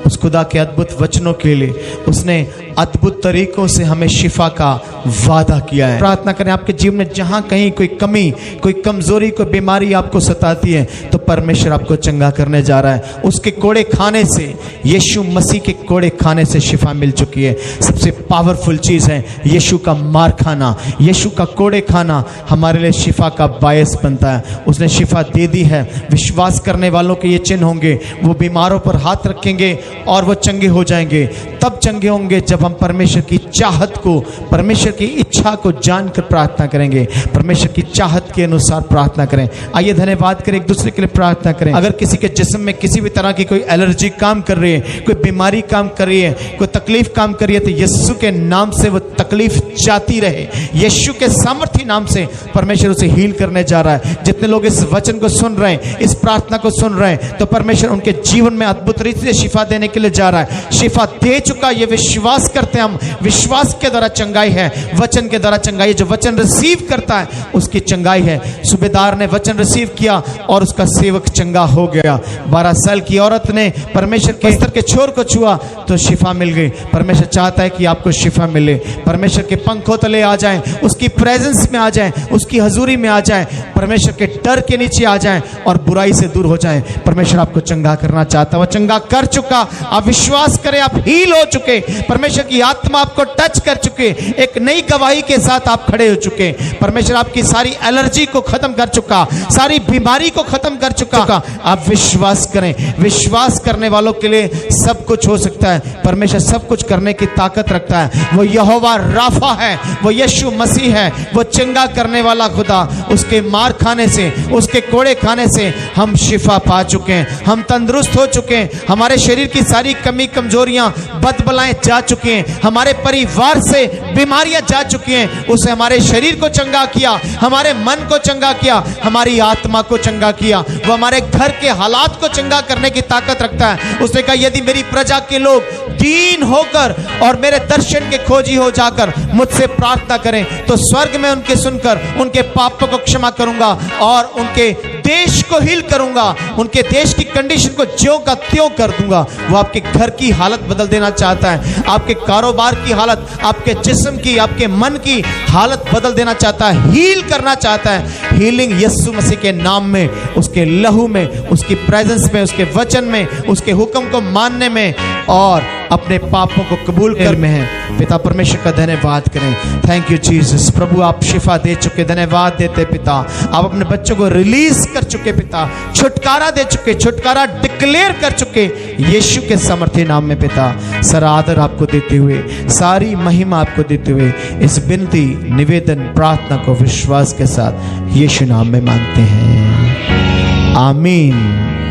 Speaker 3: उस खुदा के अद्भुत वचनों के लिए। उसने अद्भुत तरीकों से हमें शिफा का वादा किया है। प्रार्थना करें, आपके जीवन में जहां कहीं कोई कमी, कोई कमजोरी, कोई बीमारी आपको सताती है, तो परमेश्वर आपको चंगा करने जा रहा है। उसके कोड़े खाने से, यीशु मसीह के कोड़े खाने से शिफा मिल चुकी है। सबसे पावरफुल चीज है यीशु का मार खाना, यीशु का कोड़े खाना हमारे लिए शिफा का बायस बनता है। उसने शिफा दे दी है। विश्वास करने वालों के ये चिन्ह होंगे, वो बीमारों पर हाथ रखेंगे और वो चंगे हो जाएंगे। तब चंगे होंगे जब हम परमेश्वर की चाहत को, परमेश्वर की इच्छा को जानकर प्रार्थना करेंगे, परमेश्वर की चाहत के अनुसार प्रार्थना करें। आइए धन्यवाद करें, एक दूसरे के लिए प्रार्थना करें। अगर किसी के जिस्म में किसी भी तरह की कोई एलर्जी काम कर रही है, कोई बीमारी काम कर रही है, कोई तकलीफ काम कर रही है, तो यीशु के नाम से वो तकलीफ जाती रहे। यीशु के सामर्थ्य नाम से परमेश्वर उसे हील करने जा रहा है। जितने लोग इस वचन को सुन रहे हैं, इस प्रार्थना को सुन रहे हैं, तो परमेश्वर उनके जीवन में अद्भुत रीति से शिफा देने के लिए जा रहा है। शिफा दे चुका, ये विश्वास करते हैं हम। विश्वास के द्वारा चंगाई है, वचन के द्वारा चंगाई है। जो वचन रिसीव करता है उसकी चंगाई है। सूबेदार ने वचन रिसीव किया और उसका सेवक चंगा हो गया। 12 साल की औरत ने परमेश्वर के स्तर के छोर को छुआ तो शिफा मिल गई। परमेश्वर चाहता है कि आपको शिफा मिले। परमेश्वर के पंखों तले आ जाएं, उसकी प्रेजेंस में आ जाएं, उसकी हजूरी में आ जाएं, परमेश्वर के डर के नीचे आ जाएं और बुराई से दूर हो जाएं। परमेश्वर आपको चंगा करना चाहता है, वो चंगा कर चुका। आप विश्वास करें, आप हील हो चुके। परमेश्वर की आत्मा आपको टच कर चुके। एक नई गवाही के साथ आप खड़े हो चुके। परमेश्वर आपकी सारी एलर्जी को खत्म कर चुका, सारी बीमारी को खत्म कर चुका। आप विश्वास करें। विश्वास करने वालों के लिए सब कुछ हो सकता है। परमेश्वर सब कुछ करने की ताकत रखता है। वो यहोवा राफा है, वो यीशु मसीह है, वो चंगा करने वाला खुदा। उसके मार खाने से, उसके कोड़े खाने से हम शिफा पा चुके हैं, हम तंदुरुस्त हो चुके हैं। हमारे शरीर शरीर की सारी कमी कमजोरियां बदबलाएं जा चुकी हैं, हमारे परिवार से बीमारियां जा चुकी हैं। उसने हमारे शरीर को चंगा किया, हमारे मन को चंगा किया, हमारी आत्मा को चंगा किया। वो हमारे घर के हालात को चंगा करने की ताकत रखता है। उसने कहा यदि मेरी प्रजा के लोग दीन होकर और मेरे दर्शन के खोजी हो जाकर मुझसे प्रार्थना करें तो स्वर्ग में उनके सुनकर उनके पापों को क्षमा करूंगा और उनके देश को हील करूंगा, उनके देश की कंडीशन को ज्यों का त्यों कर दूंगा। वो आपके घर की हालत बदल देना चाहता है, आपके कारोबार की हालत, आपके जिस्म की, आपके मन की हालत बदल देना चाहता है, हील करना चाहता है। हीलिंग यीशु मसीह के नाम में, उसके लहू में, उसकी प्रेजेंस में, उसके वचन में, उसके हुक्म को मानने में और अपने पापों को कबूल कर में है। पिता परमेश्वर का धन्यवाद करें। Thank you Jesus. प्रभु आप शिफा दे चुके, धन्यवाद देते पिता। आप अपने बच्चों को रिलीज कर चुके पिता, छुटकारा दे चुके, छुटकारा डिक्लेयर कर चुके यीशु के सामर्थ्य नाम में पिता। सारा आदर आपको देते हुए, सारी महिमा आपको देते हुए इस विनती, निवेदन, प्रार्थना को विश्वास के साथ यीशु नाम में मांगते हैं। आमीन,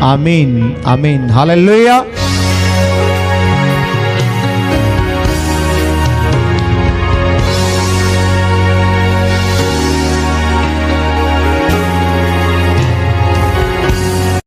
Speaker 3: आमीन, आमीन। हालेलुया।